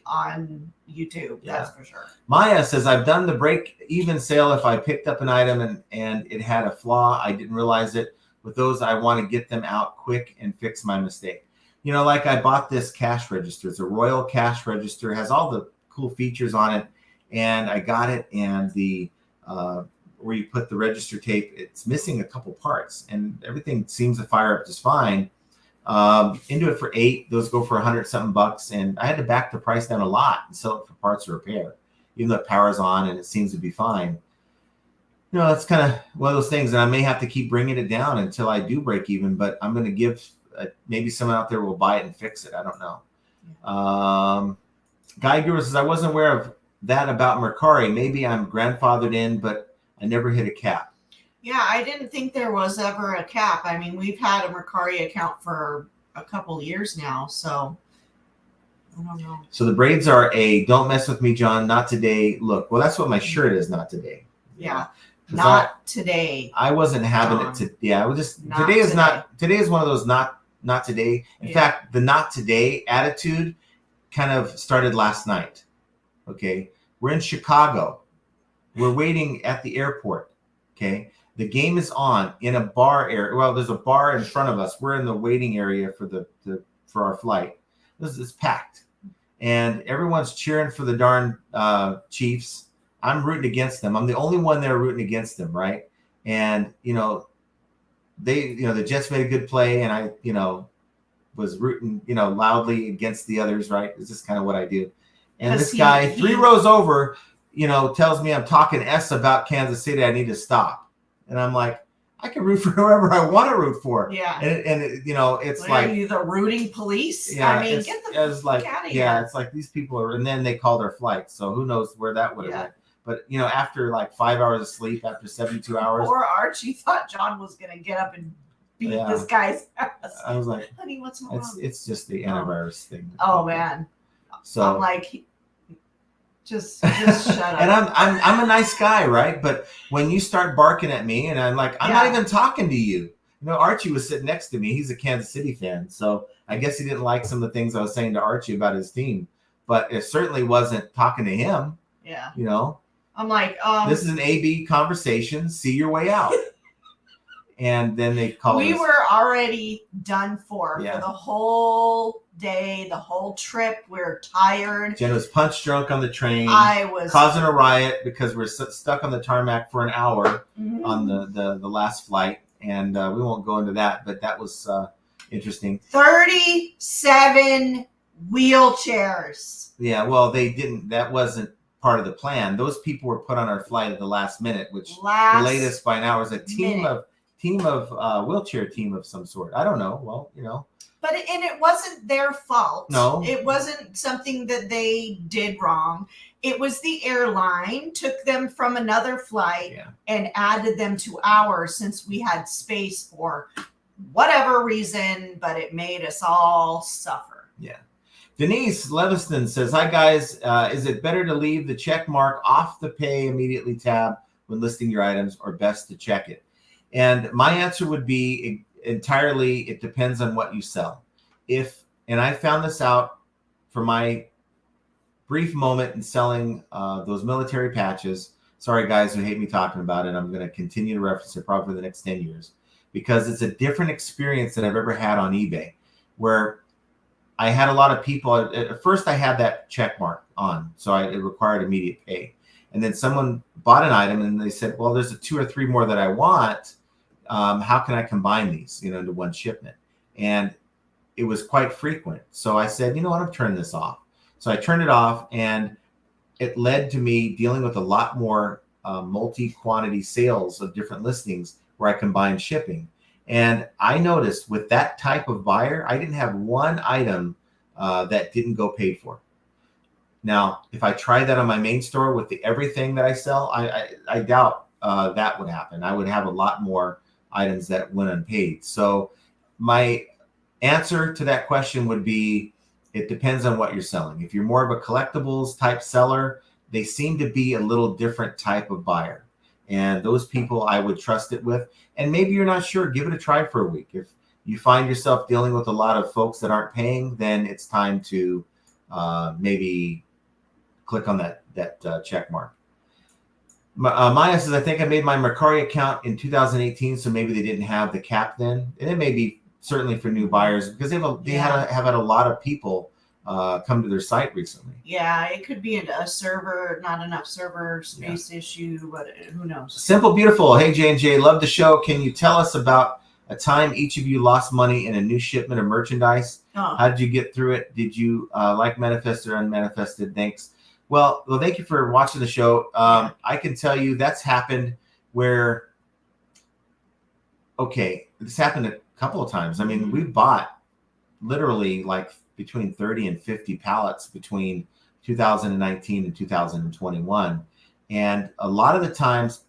YouTube. That's for sure. Maya says, I've done the break-even sale if I picked up an item and it had a flaw. I didn't realize it. With those, I want to get them out quick and fix my mistake. You know, like I bought this cash register. It's a Royal cash register. It has all the cool features on it. And I got it. And the where you put the register tape, it's missing a couple parts. And everything seems to fire up just fine. Into it for $8. Those go for $100-something. And I had to back the price down a lot and sell it for parts or repair. Even though it powers on and it seems to be fine. You know, that's kind of one of those things, and I may have to keep bringing it down until I do break even, but I'm going to give maybe someone out there will buy it and fix it. I don't know. Guy Guru says, I wasn't aware of that about Mercari. Maybe I'm grandfathered in, but I never hit a cap. Yeah, I didn't think there was ever a cap. I mean, we've had a Mercari account for a couple years now, so I don't know. So the braids are don't mess with me, John, not today. Look, well, that's what my shirt is, not today. Yeah. Not today. I wasn't having it I was just today is one of those not today. In fact, the not today attitude kind of started last night. Okay. We're in Chicago. We're waiting at the airport. Okay. The game is on in a bar area. Well, there's a bar in front of us. We're in the waiting area for our flight. This is packed. And everyone's cheering for the darn Chiefs. I'm rooting against them. I'm the only one there rooting against them, right? And, you know, the Jets made a good play, and I, was rooting, loudly against the others, right? It's just kind of what I do. And this guy, 3 rows over, tells me I'm talking S about Kansas City, I need to stop. And I'm like, I can root for whoever I want to root for. Yeah. And it's What, like, are you the rooting police? yeah, I mean, get the fuck out of here. It's like these people are, and then they call their flight. So who knows where that would have went. But, after like 5 hours of sleep, after 72 hours. Poor Archie thought John was going to get up and beat this guy's ass. I was like, honey, what's wrong? It's just the antivirus thing. Oh, man. So I'm like, just shut up. And I'm a nice guy, right? But when you start barking at me, and I'm like, I'm not even talking to you. Archie was sitting next to me. He's a Kansas City fan, so I guess he didn't like some of the things I was saying to Archie about his team. But it certainly wasn't talking to him. Yeah. I'm like, this is an A/B conversation. See your way out. And then they called. We were already done for the whole day, the whole trip. We're tired. Jen was punch drunk on the train. I was causing a riot because we're stuck on the tarmac for an hour on the last flight, and we won't go into that. But that was interesting. 37 wheelchairs. Yeah, well, they didn't. That wasn't part of the plan. Those people were put on our flight at the last minute, which delayed us by an hour. It was a team of wheelchair team of some sort. I don't know. Well, But it wasn't their fault. No. It wasn't something that they did wrong. It was the airline took them from another flight and added them to ours since we had space for whatever reason, but it made us all suffer. Yeah. Denise Leviston says, hi guys, is it better to leave the check mark off the pay immediately tab when listing your items, or best to check it? And my answer would be entirely, it depends on what you sell. And I found this out for my brief moment in selling those military patches. Sorry, guys who hate me talking about it. I'm going to continue to reference it probably for the next 10 years because it's a different experience than I've ever had on eBay, where I had a lot of people. At first, I had that check mark on, so it required immediate pay. And then someone bought an item and they said, well, there's 2 or 3 more that I want. How can I combine these, into one shipment? And it was quite frequent. So I said, you know what, I'm turning this off. So I turned it off, and it led to me dealing with a lot more multi-quantity sales of different listings where I combined shipping. And I noticed with that type of buyer, I didn't have one item that didn't go paid for. Now, if I tried that on my main store with everything that I sell, I doubt that would happen. I would have a lot more items that went unpaid. So my answer to that question would be, it depends on what you're selling. If you're more of a collectibles type seller, they seem to be a little different type of buyer. And those people I would trust it with. And maybe you're not sure, give it a try for a week. If you find yourself dealing with a lot of folks that aren't paying, then it's time to maybe click on that check mark. Maya says, I think I made my Mercari account in 2018, so maybe they didn't have the cap then. And it may be certainly for new buyers because they have had a lot of people come to their site recently. Yeah, it could be a server, not enough server space issue, but who knows? Simple, beautiful. Hey, J&J, love the show. Can you tell us about a time each of you lost money in a new shipment of merchandise? Oh. How did you get through it? Did you like manifested or unmanifested? Thanks. Well, thank you for watching the show. I can tell you that's happened where, this happened a couple of times. I mean, we bought literally like between 30 and 50 pallets between 2019 and 2021. And a lot of the times,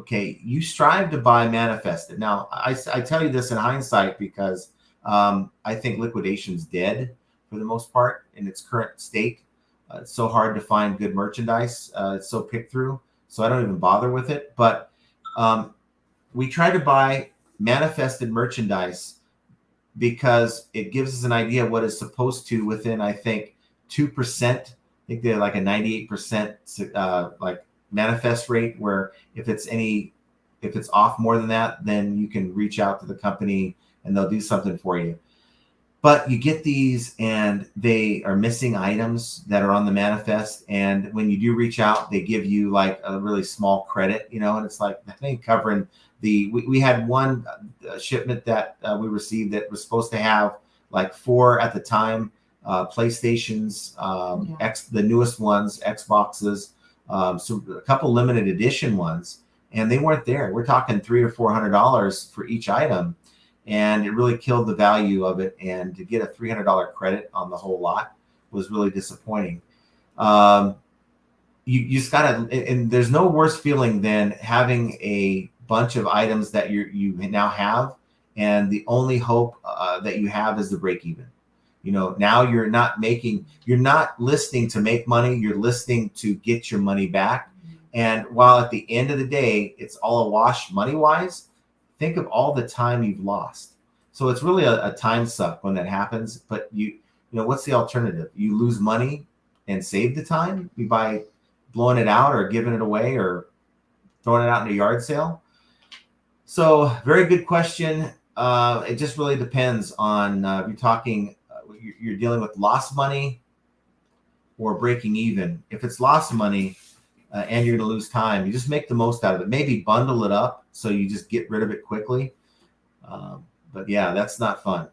you strive to buy manifested. Now, I tell you this in hindsight because I think liquidation's dead for the most part in its current state. It's so hard to find good merchandise. It's so picked through. So I don't even bother with it. But we try to buy manifested merchandise because it gives us an idea of what is supposed to within, I think, 2%. I think they're like a 98% like manifest rate, where if it's off more than that, then you can reach out to the company and they'll do something for you. But you get these and they are missing items that are on the manifest. And when you do reach out, they give you like a really small credit, and it's like, that ain't covering we had one shipment that we received that was supposed to have like 4 at the time, PlayStations, the newest ones, Xboxes, So a couple limited edition ones, and they weren't there. We're talking $300 or $400 for each item, and it really killed the value of it. And to get a $300 credit on the whole lot was really disappointing. You just gotta, and there's no worse feeling than having a bunch of items that you now have, and the only hope that you have is the break even. Now you're not listing to make money, you're listing to get your money back. And while at the end of the day, it's all a wash money wise, think of all the time you've lost. So it's really a time suck when that happens. But what's the alternative? You lose money and save the time by blowing it out or giving it away or throwing it out in a yard sale. So very good question. It just really depends on if you're talking, you're dealing with lost money or breaking even. If it's lost money and you're going to lose time, you just make the most out of it. Maybe bundle it up so you just get rid of it quickly. But yeah, that's not fun.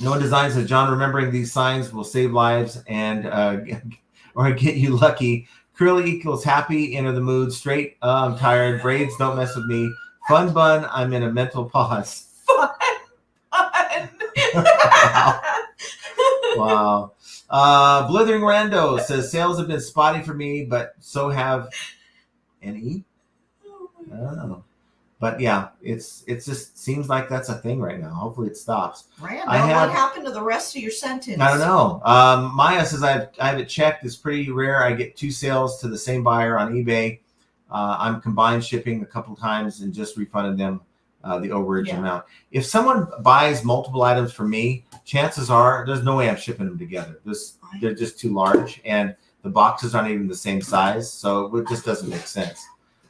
Noah Design says, John, remembering these signs will save lives and or get you lucky. Curly equals happy, enter the mood. Straight, I'm tired. Braids, don't mess with me. Fun bun, I'm in a mental pause. Fun. Wow. Blithering Rando says, sales have been spotty for me, but so have any. I don't know. But yeah, it just seems like that's a thing right now. Hopefully it stops. Randall, what happened to the rest of your sentence? I don't know. Maya says, I have it checked. It's pretty rare. I get 2 sales to the same buyer on eBay. I'm combined shipping a couple times and just refunded them the overage amount. If someone buys multiple items from me, chances are there's no way I'm shipping them together. They're just too large, and the boxes aren't even the same size, so it just doesn't make sense.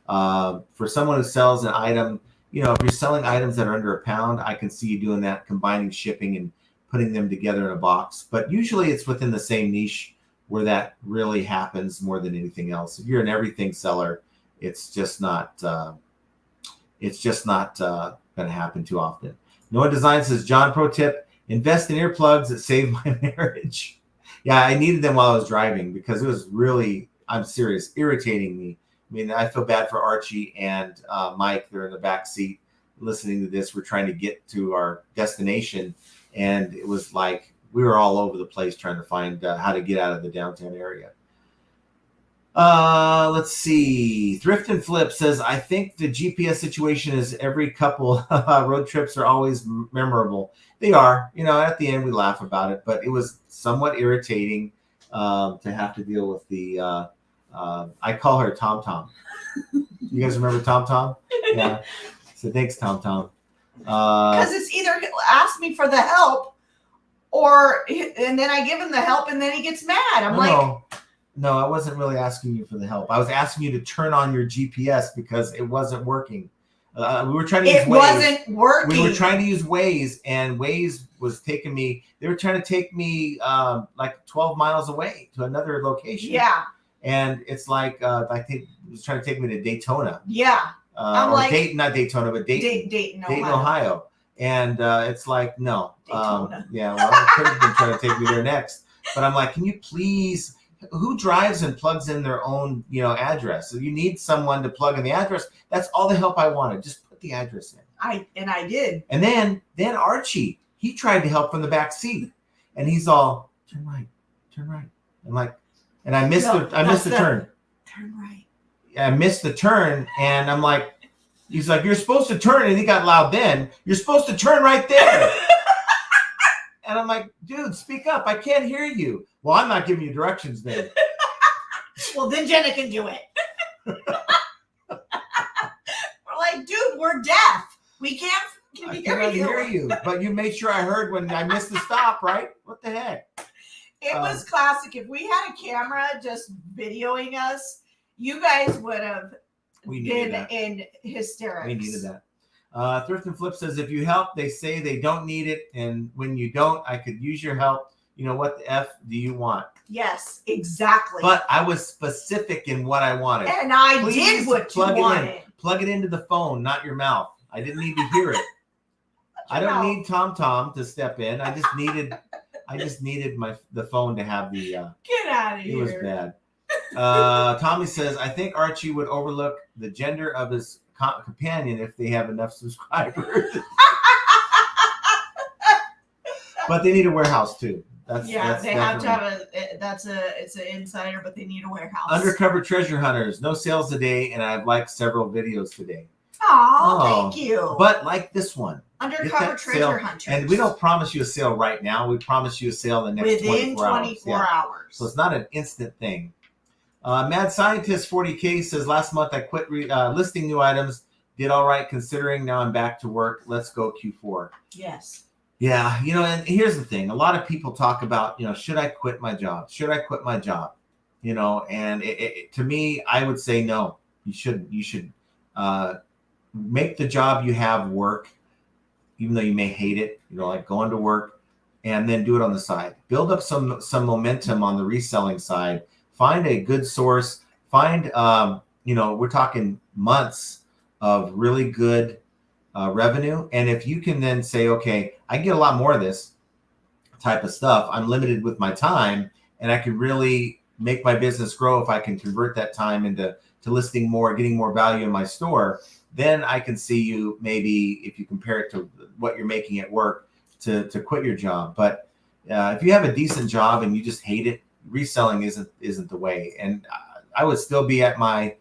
For someone who sells an item, if you're selling items that are under £1, I can see you doing that, combining shipping and putting them together in a box. But usually it's within the same niche where that really happens more than anything else. If you're an everything seller, it's just not going to happen too often. Noah Design says, John, pro tip, invest in earplugs that saved my marriage. Yeah, I needed them while I was driving because it was really, I'm serious, irritating me. I mean, I feel bad for Archie and Mike. They're in the back seat listening to this. We're trying to get to our destination, and it was like we were all over the place trying to find how to get out of the downtown area. Let's see. Thrift and Flip says, I think the GPS situation is every couple road trips are always memorable. They are. At the end we laugh about it, but it was somewhat irritating to have to deal with the I call her Tom Tom. You guys remember Tom Tom? Yeah. So thanks, Tom Tom. Because it's either ask me for the help, and then I give him the help, and then he gets mad. No, I wasn't really asking you for the help. I was asking you to turn on your GPS because it wasn't working. We were trying to use Waze. It wasn't working. We were trying to use Waze, and Waze was taking me. They were trying to take me like 12 miles away to another location. Yeah. And it's like it was trying to take me to Daytona. Yeah. I'm like, not Daytona, but Dayton, Ohio. And it's like, no. Yeah, well, it could have been trying to take me there next. But I'm like, can you please, who drives and plugs in their own, address? So you need someone to plug in the address. That's all the help I wanted. Just put the address in. I did. And then Archie, he tried to help from the back seat. And he's all, turn right. I'm like, and I missed the turn. Turn right. I missed the turn, and I'm like, he's like, you're supposed to turn, and he got loud then. You're supposed to turn right there. And I'm like, dude, speak up. I can't hear you. Well, I'm not giving you directions then. Well, then Jenna can do it. We're like, dude, we're deaf. We can't hear you. But you made sure I heard when I missed the stop, right? What the heck? It was classic. If we had a camera just videoing us, you guys would have been in hysterics. We needed that. Thrift and Flip says, if you help, they say they don't need it. And when you don't, I could use your help. What the F do you want? Yes, exactly. But I was specific in what I wanted. And I did what you wanted. Plug it into the phone, not your mouth. I didn't need to hear it. I don't need Tom Tom to step in. I just needed the phone to have the get out of here. It was bad. Tommy says, I think Archie would overlook the gender of his companion if they have enough subscribers. But they need a warehouse too. They have to have it's an insider, but they need a warehouse. Undercover treasure hunters, no sales today, and I've liked several videos today. Oh, thank you. But like this one. Undercover treasure hunters. And we don't promise you a sale right now. We promise you a sale in the next within 24 hours. So it's not an instant thing. Mad Scientist 40K says, last month I quit listing new items. Did all right considering. Now I'm back to work. Let's go Q4. Yes. Yeah. And here's the thing. A lot of people talk about, should I quit my job? Should I quit my job? And to me, I would say no. You should make the job you have work, even though you may hate it, like going to work, and then do it on the side. Build up some momentum on the reselling side. Find a good source. Find, we're talking months of really good revenue. And if you can then say, okay, I can get a lot more of this type of stuff. I'm limited with my time, and I can really make my business grow if I can convert that time into listing more, getting more value in my store. Then I can see you maybe, if you compare it to what you're making at work, to quit your job. But if you have a decent job and you just hate it, reselling isn't the way. And I would still be at my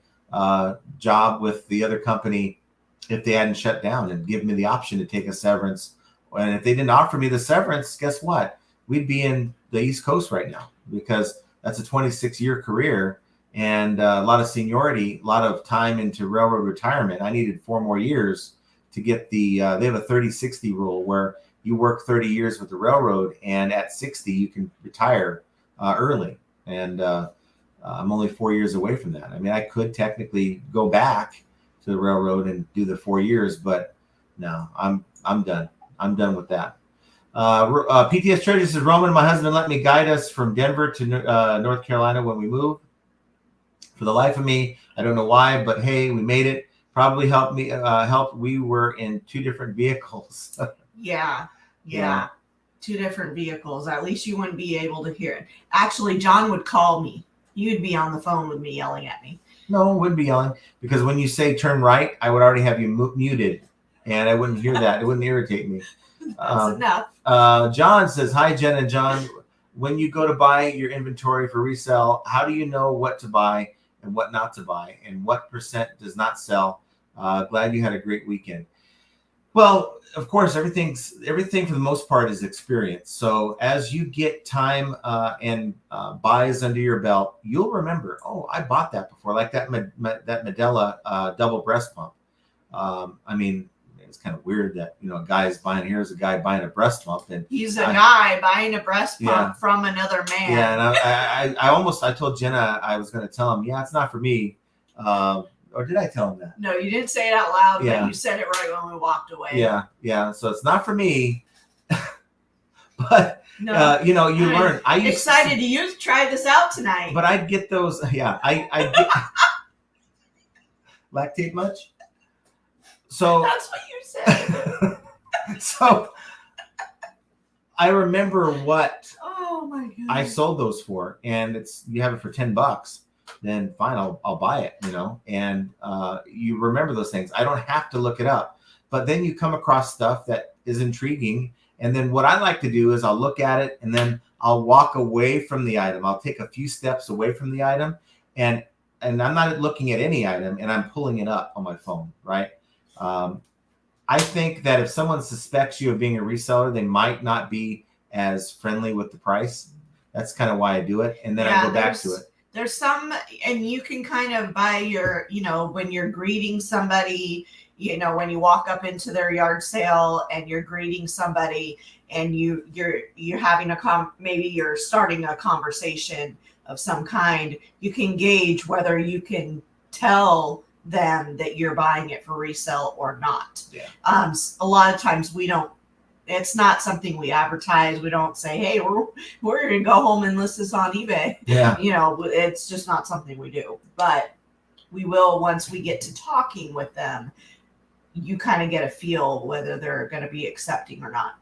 job with the other company if they hadn't shut down and given me the option to take a severance. And if they didn't offer me the severance, guess what? We'd be in the East Coast right now, because that's a 26-year career. And a lot of seniority, a lot of time into railroad retirement. I needed 4 more years to get they have a 30-60 rule where you work 30 years with the railroad, and at 60, you can retire early. And I'm only 4 years away from that. I mean, I could technically go back to the railroad and do the 4 years, but no, I'm done. I'm done with that. PTS Treasure says, Roman, my husband let me guide us from Denver to North Carolina when we move. For the life of me, I don't know why, but hey, we made it. Probably helped me. We were in 2 different vehicles. Yeah. 2 different vehicles. At least you wouldn't be able to hear it. Actually, John would call me. You'd be on the phone with me yelling at me. No, I wouldn't be yelling, because when you say turn right, I would already have you muted, and I wouldn't hear that. It wouldn't irritate me. That's enough. John says, hi, Jen and John. When you go to buy your inventory for resale, how do you know what to buy and what not to buy, and what percent does not sell? Glad you had a great weekend. Well, of course, everything for the most part is experience. So as you get time and buys under your belt, you'll remember, oh, I bought that before, like that Medela double breast pump. I mean, it's kind of weird that a guy's buying. Here's a guy buying a breast pump, and he's a guy buying a breast pump from another man. Yeah, and I told Jenna I was going to tell him, yeah, it's not for me. Or did I tell him that? No, you didn't say it out loud, but you said it right when we walked away. Yeah. So it's not for me. But no, you learn. I used excited to try this out tonight. But I'd get those. Yeah, I get lactate much. So that's what you said. So I remember what oh my God. I sold those for, and you have it for $10. Then fine, I'll buy it, and you remember those things. I don't have to look it up, but then you come across stuff that is intriguing. And then what I like to do is I'll look at it, and then I'll walk away from the item. I'll take a few steps away from the item, and I'm not looking at any item, and I'm pulling it up on my phone, right? I think that if someone suspects you of being a reseller, they might not be as friendly with the price. That's kind of why I do it. And then I go back to it. There's some, and you can kind of buy your, when you're greeting somebody, when you walk up into their yard sale and you're greeting somebody, and you're having maybe you're starting a conversation of some kind, you can gauge whether you can tell them that you're buying it for resale or not. Yeah. A lot of times we don't. It's not something we advertise. We don't say, hey, we're going to go home and list this on eBay. Yeah. It's just not something we do. But we will, once we get to talking with them, you kind of get a feel whether they're going to be accepting or not.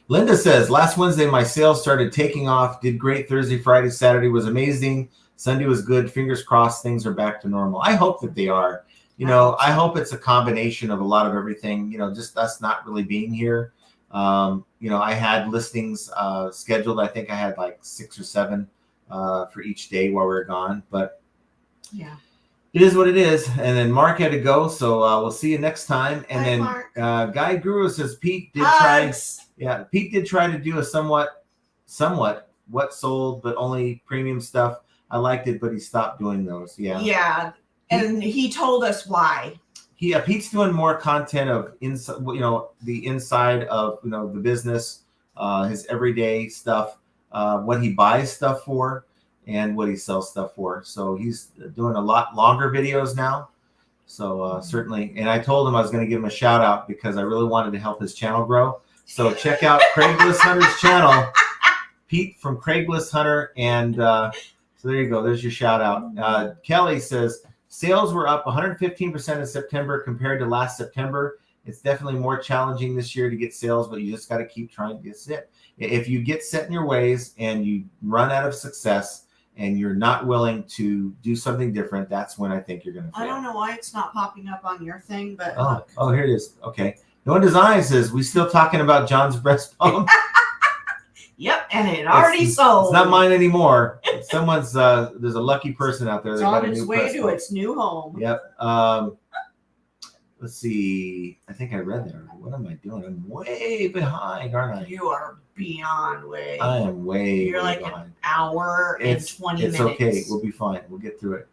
Linda says, last Wednesday, my sales started taking off. Did great. Thursday, Friday, Saturday was amazing. Sunday was good. Fingers crossed things are back to normal. I hope that they are. I hope it's a combination of a lot of everything, just us not really being here. I had listings scheduled. I think I had like 6 or 7 for each day while we were gone, but yeah, it is what it is. And then Mark had to go, so we'll see you next time. And Bye, then Mark. Guy Guru says Pete did Hugs. Pete did try to do a somewhat what sold, but only premium stuff. I liked it, but he stopped doing those. Yeah, and he told us why. Pete's doing more content of inside, the inside of the business, his everyday stuff, what he buys stuff for, and what he sells stuff for. So he's doing a lot longer videos now. So certainly, and I told him I was going to give him a shout out because I really wanted to help his channel grow. So check out Craigslist Hunter's channel, Pete from Craigslist Hunter, and so there you go. There's your shout out. Kelly says sales were up 115% in September compared to last September. It's definitely more challenging this year to get sales, but you just got to keep trying to get set. If you get set in your ways and you run out of success and you're not willing to do something different, that's when I think you're going to fail. I don't know why it's not popping up on your thing, but oh, here it is. Okay. No One Design says, we still talking about John's breast pump? Yep, and it already sold. It's not mine anymore. Someone's there's a lucky person out there. It's that got on a its new way breast to pump. its new home. Yep. Let's see. I think I read that. What am I doing? I'm way behind, aren't I? You are beyond way. I am way. You're like behind. an hour and 20 minutes. It's okay. We'll be fine. We'll get through it.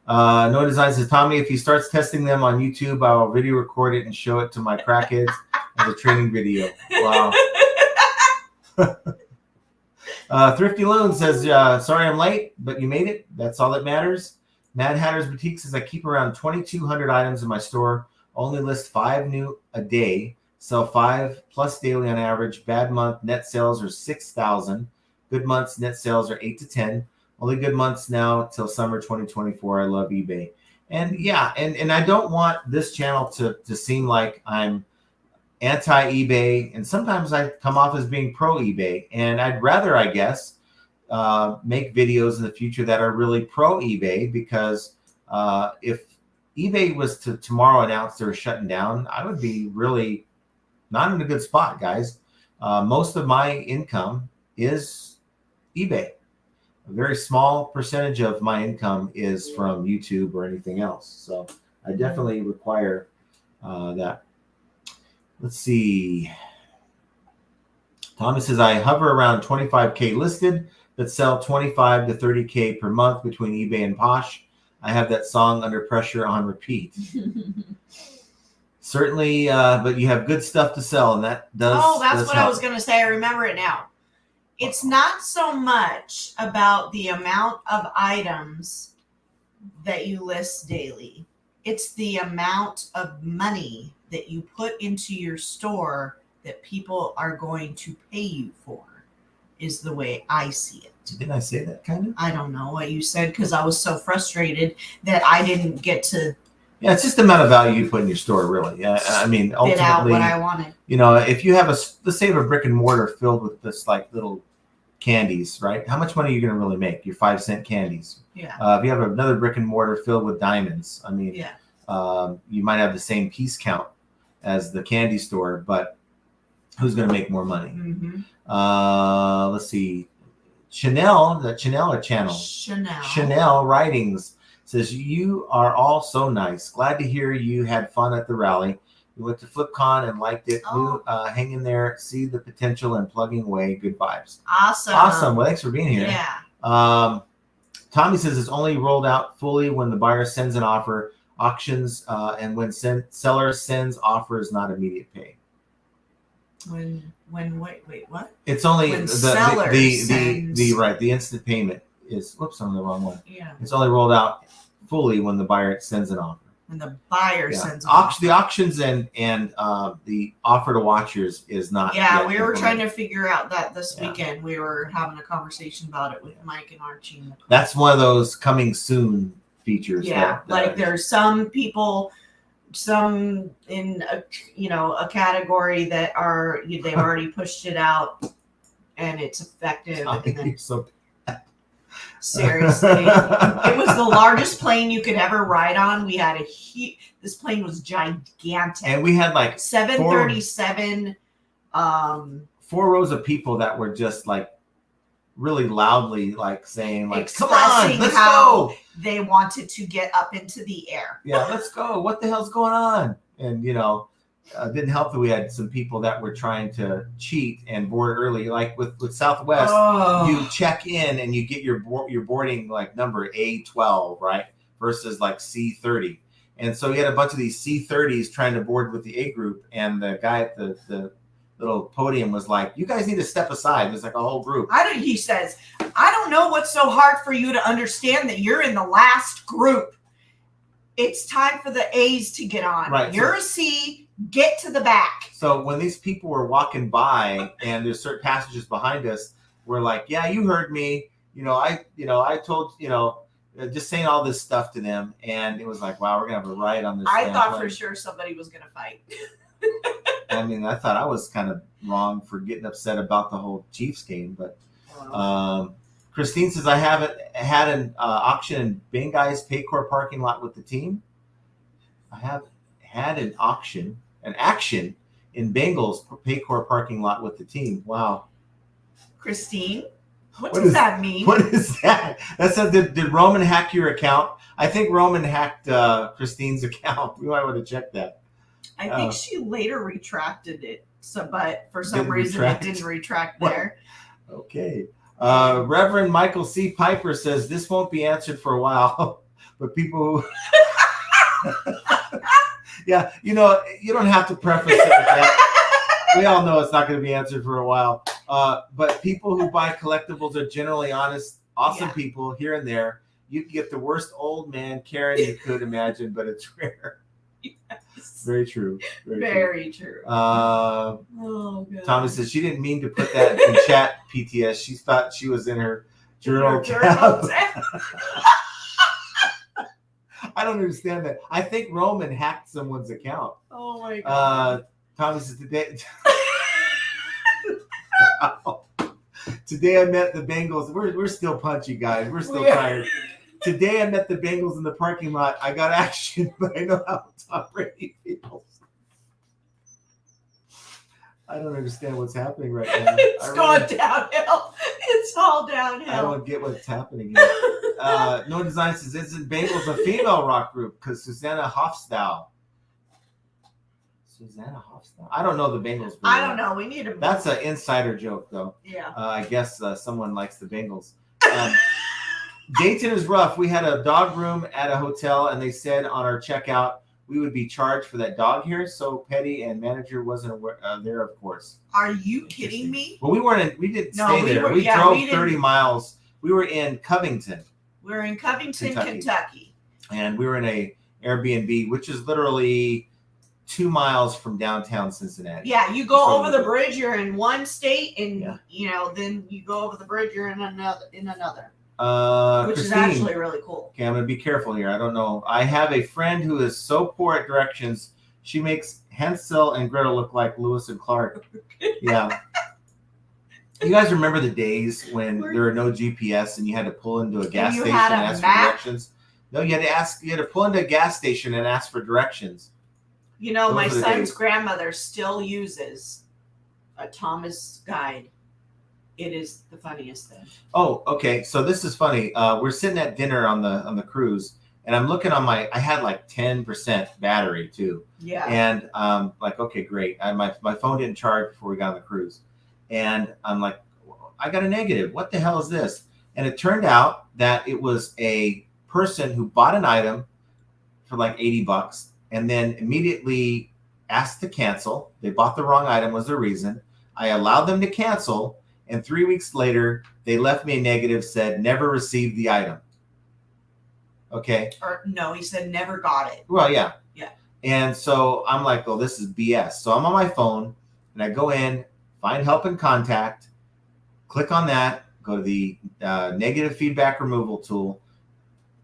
No Design says, Tommy, if he starts testing them on YouTube, I'll video record it and show it to my crackheads as a training video. Wow. Thrifty Loon says, sorry I'm late, but you made it. That's all that matters. Mad Hatter's Boutique says, I keep around 2,200 items in my store. Only list 5 new a day. Sell 5+ daily on average. Bad month, net sales are 6,000. Good months, net sales are 8 to 10. Only good months now till summer 2024. I love eBay. And yeah, and I don't want this channel to seem like I'm anti-eBay, and sometimes I come off as being pro-eBay, and I'd rather, I guess, make videos in the future that are really pro-eBay, because if eBay was to tomorrow announce they were shutting down, I would be really not in a good spot, guys. Most of my income is eBay. A very small percentage of my income is from YouTube or anything else. So I definitely require that. Let's see. Thomas says, I hover around 25K listed, but sell 25 to 30K per month between eBay and Posh. I have that song Under Pressure on repeat. Certainly, but you have good stuff to sell, and that does. Oh, that's what help. I was going to say. I remember it now. It's not so much about the amount of items that you list daily. It's the amount of money that you put into your store that people are going to pay you for, is the way I see it. Didn't I say that kind of? I don't know what you said, because I was so frustrated that I didn't get to Yeah, it's just the amount of value you put in your store, really. Yeah, I mean, ultimately, spit out what I wanted. If you have let's say, a brick and mortar filled with this like little candies, right? How much money are you going to really make? Your 5-cent candies. Yeah. If you have another brick and mortar filled with diamonds, I mean, Yeah. You might have the same piece count as the candy store, but who's going to make more money? Mm-hmm. Let's see. Chanel Writings says, you are all so nice. Glad to hear you had fun at the rally. We went to FlipCon and liked it. Hang in there. See the potential and plugging away. Good vibes. Awesome. Well, thanks for being here. Yeah. Tommy says it's only rolled out fully when the buyer sends an offer. Auctions and when seller sends offers, not immediate pay. Wait, what? It's only When the instant payment is. Whoops, I'm on the wrong one. Yeah. It's only rolled out fully when the buyer sends an offer. When the buyer sends the auctions and the offer to watchers is not. Yeah, we were trying to figure out that this weekend. We were having a conversation about it with Mike and Archie. That's one of those coming soon features. Yeah, there's some people, some in a category that they've already pushed it out and it's effective. And then, so Seriously. It was the largest plane you could ever ride on. We had this plane was gigantic. And we had like 737. 4 rows of people that were just like really loudly like saying like, come expressing on, let's how go. they wanted to get up into the air. Yeah, let's go. What the hell's going on? And, didn't help that we had some people that were trying to cheat and board early. Like with Southwest, you check in and you get your boarding like number A12, right? Versus like C30. And so we had a bunch of these C30s trying to board with the A group. And the guy at the little podium was like, you guys need to step aside. It was like a whole group. He says, I don't know what's so hard for you to understand that you're in the last group. It's time for the A's to get on. Right. You're a C, get to the back. So when these people were walking by and there's certain passengers behind us, we're like, yeah, you heard me. I told, just saying all this stuff to them. And it was like, wow, we're going to have a riot on this. I thought for sure somebody was going to fight. I mean, I thought I was kind of wrong for getting upset about the whole Chiefs game. But Christine says, I haven't had an auction in Benguy's Paycor parking lot with the team. I have had an action in Bengals Paycor parking lot with the team. Wow. Christine, what does that mean? What is that? That said, did Roman hack your account? I think Roman hacked Christine's account. We might want to check that. I think she later retracted it. So, but for some reason it didn't retract there. Okay. Reverend Michael C. Piper says this won't be answered for a while, but people who yeah, you don't have to preface it with that. We all know it's not going to be answered for a while. But people who buy collectibles are generally honest, awesome people here and there. You can get the worst old man Karen you could imagine, but it's rare. Yes. Very true. Very true. Oh, God. Thomas says she didn't mean to put that in chat, PTS. She thought she was in her journal tab. I don't understand that. I think Roman hacked someone's account. Oh, my God. Thomas says today I met the Bengals. We're still punchy, guys. We're still tired. Today I met the Bengals in the parking lot. I got action, but I know how Tom Brady feels. I don't understand what's happening right now. It's going downhill. It's all downhill. I don't get what's happening here. No Design says, isn't Bengals a female rock group? Because Susanna Hofstau. I don't know the Bengals. I don't know. We need to. That's an insider joke, though. Yeah. I guess someone likes the Bengals. Dayton is rough. We had a dog room at a hotel, and they said on our checkout we would be charged for that dog hair. So petty, and manager wasn't aware, there, of course. Are you kidding me? Well, we didn't stay there. We drove 30 miles. We were in Covington. We were in Covington, Kentucky. And we were in a Airbnb, which is literally 2 miles from downtown Cincinnati. Yeah, you go over the bridge, you're in one state, and then you go over the bridge, you're in another. Which Christine, is actually really cool. Okay, I'm gonna be careful here. I don't know. I have a friend who is so poor at directions. She makes Hansel and Gretel look like Lewis and Clark. Yeah. You guys remember the days when there were no GPS and you had to pull into a gas station and ask for directions? No, you had to pull into a gas station and ask for directions. My son's grandmother still uses a Thomas guide. It is the funniest thing. Oh, okay. So this is funny. We're sitting at dinner on the cruise, and I'm looking on I had like 10% battery too. Yeah. And like, okay, great. My phone didn't charge before we got on the cruise, and I'm like, I got a negative. What the hell is this? And it turned out that it was a person who bought an item for like $80, and then immediately asked to cancel. They bought the wrong item was the reason. I allowed them to cancel. And 3 weeks later, they left me a negative, said, never received the item. Okay. Or no, he said never got it. Well, yeah. Yeah. And so I'm like, oh, this is BS. So I'm on my phone, and I go in, find help and contact, click on that, go to the negative feedback removal tool,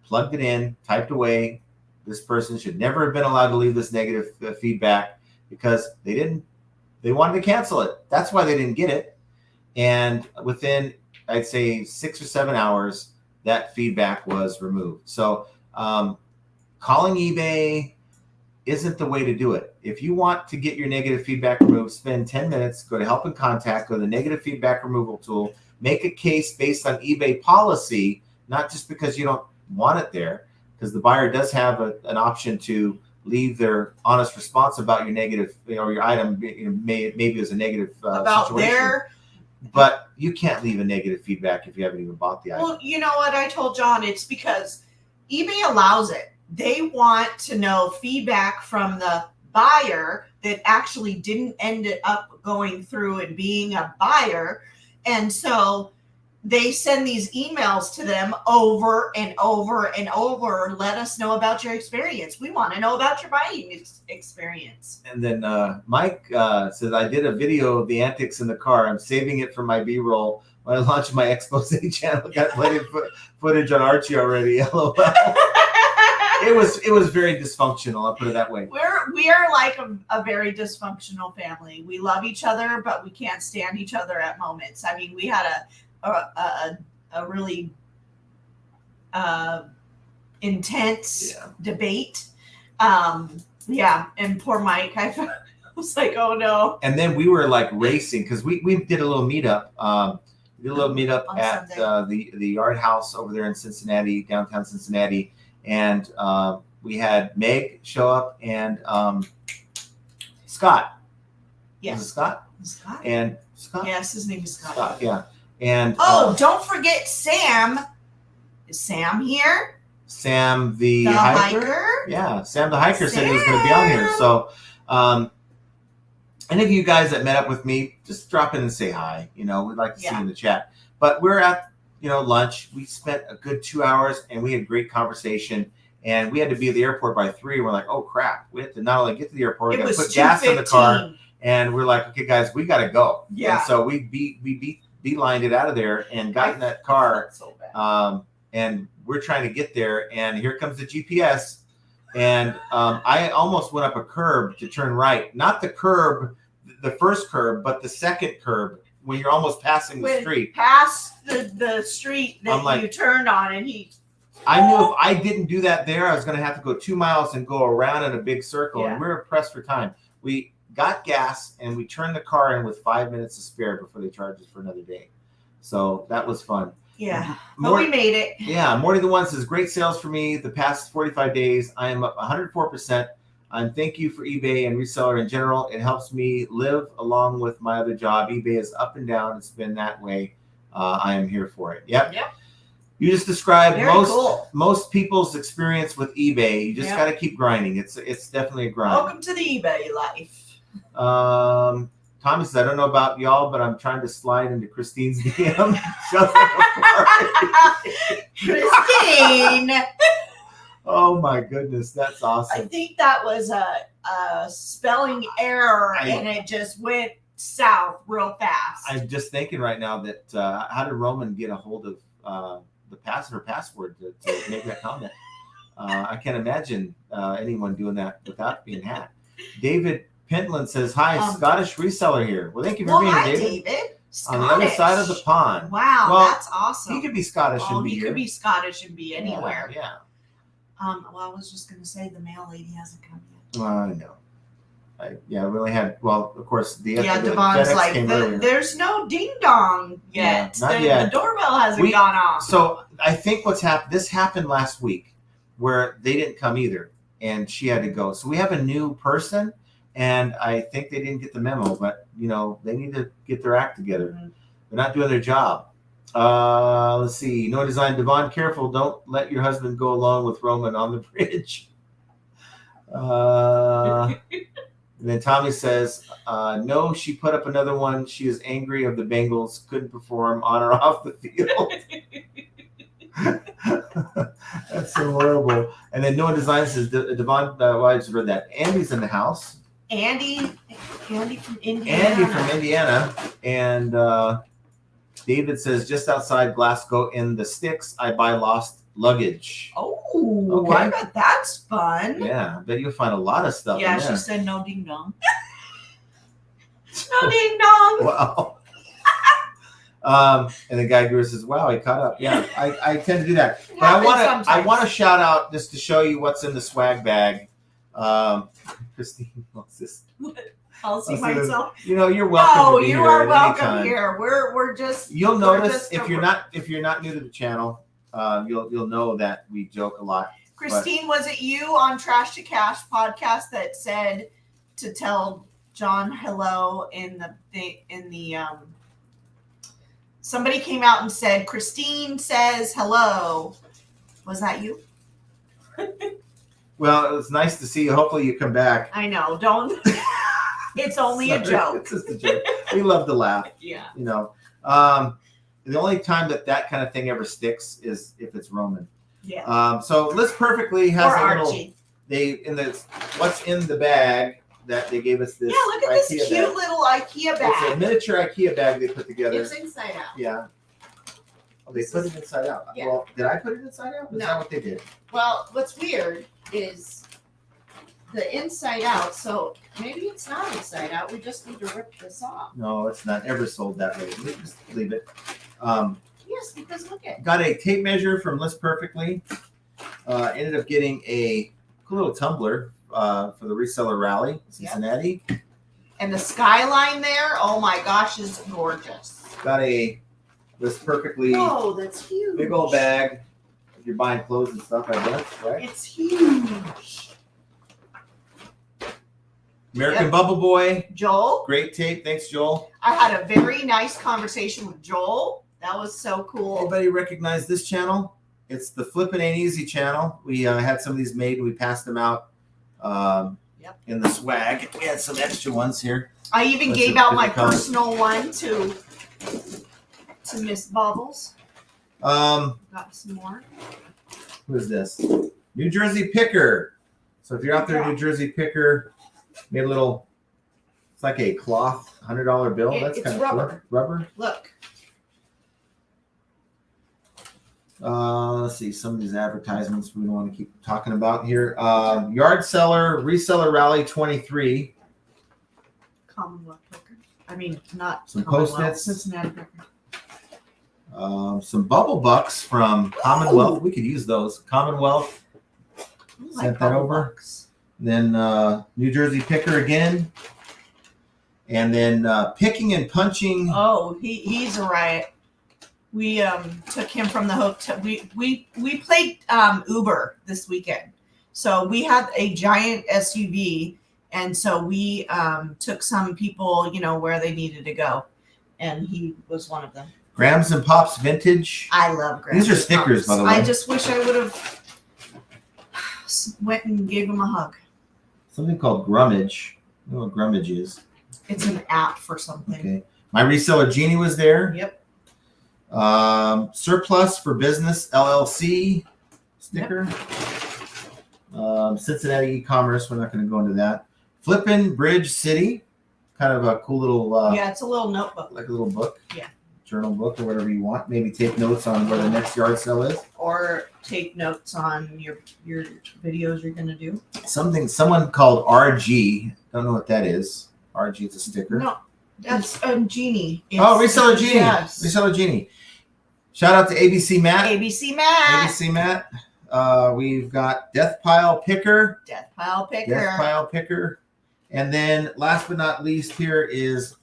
plugged it in, typed away. This person should never have been allowed to leave this negative feedback because they wanted to cancel it. That's why they didn't get it. And within, I'd say 6 or 7 hours, that feedback was removed. So calling eBay isn't the way to do it. If you want to get your negative feedback removed, spend 10 minutes, go to help and contact, go to the negative feedback removal tool, make a case based on eBay policy, not just because you don't want it there, because the buyer does have an option to leave their honest response about your negative, or your item, maybe as a negative about situation. But you can't leave a negative feedback if you haven't even bought the item. Well, you know what I told John? It's because eBay allows it. They want to know feedback from the buyer that actually didn't end up going through and being a buyer. And so they send these emails to them over and over and over. Let us know about your experience. We want to know about your buying experience. And then Mike says, I did a video of the antics in the car. I'm saving it for my B-roll. When I launch my expose channel, got plenty of footage on Archie already. LOL. It was very dysfunctional. I'll put it that way. We are like a very dysfunctional family. We love each other, but we can't stand each other at moments. I mean, we had a really intense debate. And poor Mike, I was like, oh no. And then we were like racing because we did a little meetup. We did a little meetup at the Yard House over there in Cincinnati, downtown Cincinnati. And we had Meg show up and Scott. Yes. Was it Scott? Scott? And Scott? Yes, his name is Scott. Scott, yeah. And don't forget Sam. Is Sam here? Sam the hiker? Yeah, Sam the hiker said he was going to be on here. So any of you guys that met up with me, just drop in and say hi. We'd like to see you in the chat. But we're at lunch. We spent a good 2 hours and we had great conversation. And we had to be at the airport by 3. We're like, oh crap! We have to not only get to the airport, we got to put gas in the car. And we're like, okay, guys, we got to go. Yeah. And so we beelined it out of there and got in that car. So bad. And we're trying to get there. And here comes the GPS. And I almost went up a curb to turn right. Not the curb, the first curb, but the second curb when you're almost passing the street. Past the street that you turned on, and I knew if I didn't do that there, I was going to have to go 2 miles and go around in a big circle. Yeah. And we were pressed for time. We got gas and we turned the car in with 5 minutes to spare before they charged us for another day. So that was fun. Yeah, but we made it. Yeah, Morty the One says, great sales for me the past 45 days. I am up 104%. And thank you for eBay and reseller in general. It helps me live along with my other job. eBay is up and down. It's been that way. I am here for it. Yep. You just described most people's experience with eBay. You just got to keep grinding. It's definitely a grind. Welcome to the eBay life. Tommy says, I don't know about y'all, but I'm trying to slide into Christine's DM. Sounds like a party. Christine. Oh my goodness, that's awesome. I think that was a spelling error, and it just went south real fast. I'm just thinking right now that how did Roman get a hold of her password to make that comment? I can't imagine anyone doing that without being hacked. David Pentland says, hi, Scottish reseller here. Well, thank you for being here, David. On the other side of the pond. Wow, that's awesome. He could be Scottish and be here. He could be Scottish and be anywhere. Yeah. Well, I was just going to say the mail lady hasn't come yet. I know. We only had, of course, the Devon's like, there's no ding dong yet. Not yet. The doorbell hasn't gone off. So I think this happened last week where they didn't come either, and she had to go. So we have a new person, and I think they didn't get the memo, but they need to get their act together. Mm-hmm. They're not doing their job. Let's see. No design. Devon, careful. Don't let your husband go along with Roman on the bridge. And then Tommy says, no, she put up another one. She is angry of the Bengals. Couldn't perform on or off the field. That's so horrible. And then Noah Design says, Devon, I just read that. Andy's in the house. Andy from Indiana. Andy from Indiana. And David says, just outside Glasgow in the sticks, I buy lost luggage. Oh, okay. I bet that's fun. Yeah, I bet you'll find a lot of stuff. Yeah, she said no ding dong. No ding dong. Wow. And the guy goes says, "Wow, he caught up." Yeah, I tend to do that. It But I happens want to sometimes. shout out just to show you what's in the swag bag. Christine wants this. I'll see I'll see this. myself. You know, you're welcome No, to be you here are at welcome any time. here. We're just. You'll we're notice just if you're not new to the channel, you'll know that we joke a lot. Christine, was it you on Trash to Cash podcast that said to tell John hello in the somebody came out and said Christine says hello. Was that you? Well, it was nice to see you. Hopefully you come back. I know. Don't. It's only a joke. It's just a joke. We love to laugh. Yeah. You know, the only time that kind of thing ever sticks is if it's Roman. Yeah. So List Perfectly has Or a little. Archie. What's in the bag that they gave us this. Yeah, look at this IKEA cute bag. little IKEA It's a bag. miniature IKEA bag they put together. It's inside out. Yeah. Oh, they put it inside out. Yeah. Well, did I put it inside out? Is No. that what they did? Well, what's weird is the inside out. So maybe it's not inside out. We just need to rip this off. No, it's not ever sold that way. We just leave it. Yes, because look at. Got a tape measure from List Perfectly. Ended up getting a cool little tumbler for the reseller rally, Cincinnati. And the skyline there, oh my gosh, is gorgeous. Got a List Perfectly Oh, that's huge. big old bag. If you're buying clothes and stuff, I guess, right? It's huge. American Bubble Boy. Joel, Great tape. Thanks, Joel. I had a very nice conversation with Joel. That was so cool. Anybody recognize this channel? It's the Flippin' Ain't Easy channel. We had some of these made. We passed them out in the swag. We had some extra ones here. I even That's gave a out my different color. personal one to Miss Bubbles. Got some more. Who is this? New Jersey Picker. So if you're out there, New Jersey Picker, made a little, it's like a cloth $100 bill. That's It's kind of rubber. Cool. Rubber. Look. Let's see some of these advertisements we don't want to keep talking about here. Yard Seller Reseller Rally 23. Commonwealth Picker. I mean, not Some Commonwealth, Post-its. Cincinnati Picker. Some bubble bucks from Commonwealth. We could use those. Commonwealth. I like Sent that bubble over. bucks. Then New Jersey Picker again. And then Picking and Punching. Oh, he's a riot. We took him from the hotel. We played Uber this weekend, so we had a giant SUV, and so we took some people, where they needed to go, and he was one of them. Grams and Pops Vintage. I love Grams. These are stickers, by the way. I just wish I would have went and gave him a hug. Something called Grummage. I don't know what Grummage is. It's an app for something. Okay. My Reseller Genie was there. Yep. Surplus for Business LLC sticker. Cincinnati e-commerce. We're not going to go into that. Flippin' Bridge City. Kind of a cool little Yeah, it's a little notebook. like a little book. Yeah. Journal book or whatever you want. Maybe take notes on where the next yard sale is. Or take notes on your videos you're gonna do. Someone called RG. Don't know what that is. RG is a sticker. No, that's a genie. Oh, Reseller Genie. Yes. Reseller Genie. Shout out to ABC Matt. ABC Matt. ABC Matt. We've got Death Pile Picker. Death Pile Picker. Death Pile Picker. And then last but not least here is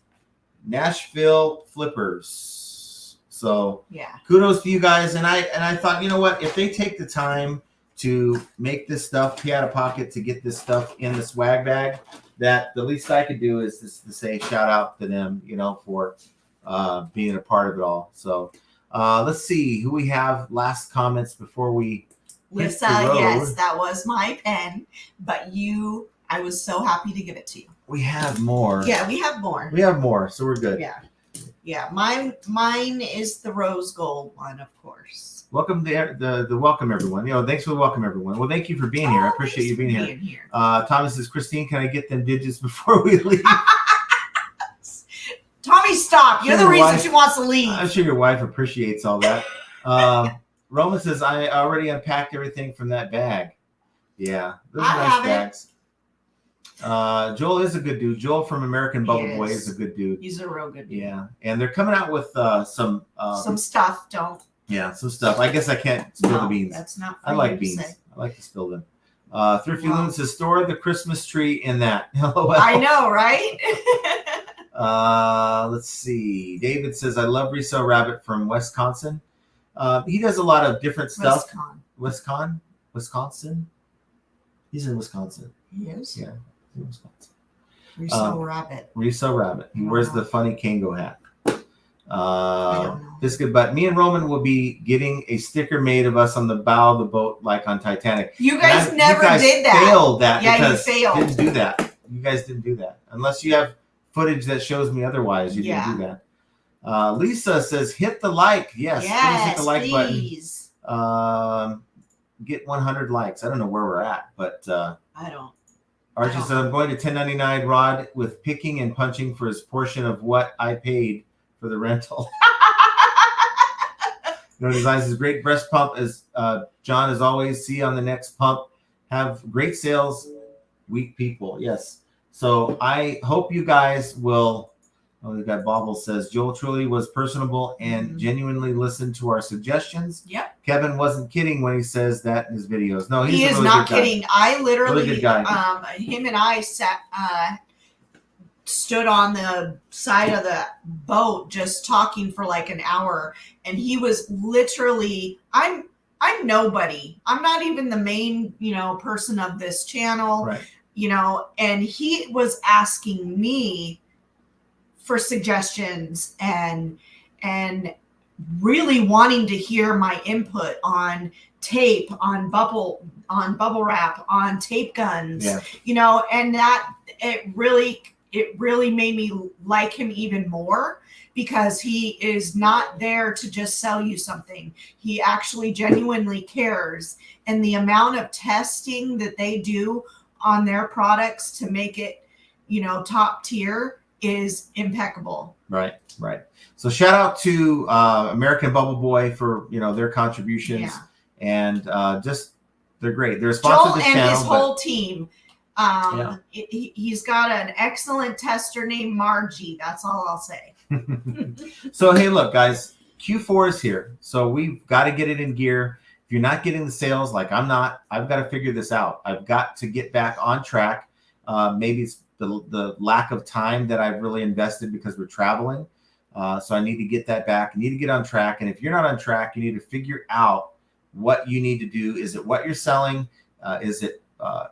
Nashville Flippers. So Yeah. kudos to you guys. And I thought, you know what? If they take the time to make this stuff, pay out of pocket to get this stuff in the swag bag, that the least I could do is just to say shout out to them, for being a part of it all. So let's see who we have last comments before we hit Lisa, the road. yes, that was my pen, but I was so happy to give it to you. We have more. Yeah, we have more. We have more, so we're good. Yeah. Yeah, mine is the rose gold one, of course. Welcome the welcome everyone. Thanks for the welcome everyone. Well, thank you for being here. I appreciate you being here. Thomas says, Christine, can I get them digits before we leave? Tommy, stop. You're the Sure, reason wife. she wants to leave. I'm sure your wife appreciates all that. Roman says, I already unpacked everything from that bag. Yeah, those are I nice haven't. bags. Joel is a good dude. Joel from American He Bubble Boy is. is a good dude. He's a real good dude. Yeah, and they're coming out with some stuff. Don't. Yeah, some stuff. I guess I can't spill the beans. That's not. I like beans. I like to spill them. Thrifty Loon says, store the Christmas tree in that. LOL. I know, right? Let's see. David says, I love Resell Rabbit from Wisconsin. He does a lot of different stuff. Wisconsin? He's in Wisconsin. He is? Yeah, he's in Wisconsin. Resell Rabbit. Resell Rabbit. He wears the funny Kango hat. I don't know. Biscuit Butt. Me and Roman will be getting a sticker made of us on the bow of the boat, like on Titanic. You guys never did that. Failed that. Yeah, because you failed. Didn't do that. You guys didn't do that. Unless you have footage that shows me otherwise, you didn't do that. Lisa says, hit the like. Yes, please hit the like button. Get 100 likes. I don't know where we're at, but I don't. Archie said, I'm going to 1099 Rod with picking and punching for his portion of what I paid for the rental. Designs his great breast pump as John, as always. See you on the next pump. Have great sales, weak people. Yes. So I hope you guys will. Oh, the guy Bobble says Joel truly was personable and genuinely listened to our suggestions. Yep. Kevin wasn't kidding when he says that in his videos. No, he is not kidding. I literally, really good guy. Him and I stood on the side of the boat just talking for like an hour, and he was literally, I'm nobody. I'm not even the main, person of this channel, right. And he was asking me for suggestions and really wanting to hear my input on tape, on bubble wrap, on tape guns, and that it really made me like him even more, because he is not there to just sell you something. He actually genuinely cares. And the amount of testing that they do on their products to make it, top tier is impeccable. Right. So shout out to American Bubble Boy for, their contributions. And just, they're great. They're a sponsor of this channel. Joel and his whole team. He's got an excellent tester named Margie. That's all I'll say. So, hey, look, guys, Q4 is here. So we've got to get it in gear. If you're not getting the sales, like I'm not, I've got to figure this out. I've got to get back on track. Maybe it's the lack of time that I've really invested because we're traveling. So I need to get that back. I need to get on track. And if you're not on track, you need to figure out what you need to do. Is it what you're selling? Is it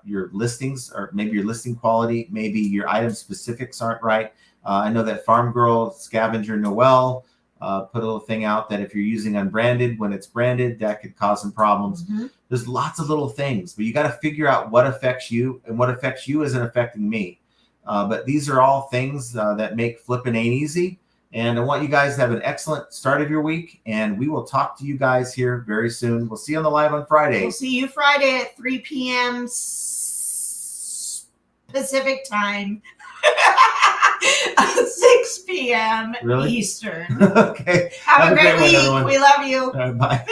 your listings, or maybe your listing quality? Maybe your item specifics aren't right. I know that Farm Girl Scavenger Noel put a little thing out that if you're using unbranded, when it's branded, that could cause some problems. There's lots of little things, but you got to figure out what affects you, and what affects you isn't affecting me. But these are all things that make flipping ain't easy. And I want you guys to have an excellent start of your week. And we will talk to you guys here very soon. We'll see you on the live on Friday. We'll see you Friday at 3 p.m. Pacific time. 6 p.m. Really? Eastern. Okay. Have a great week. one, everyone. We love you. Bye.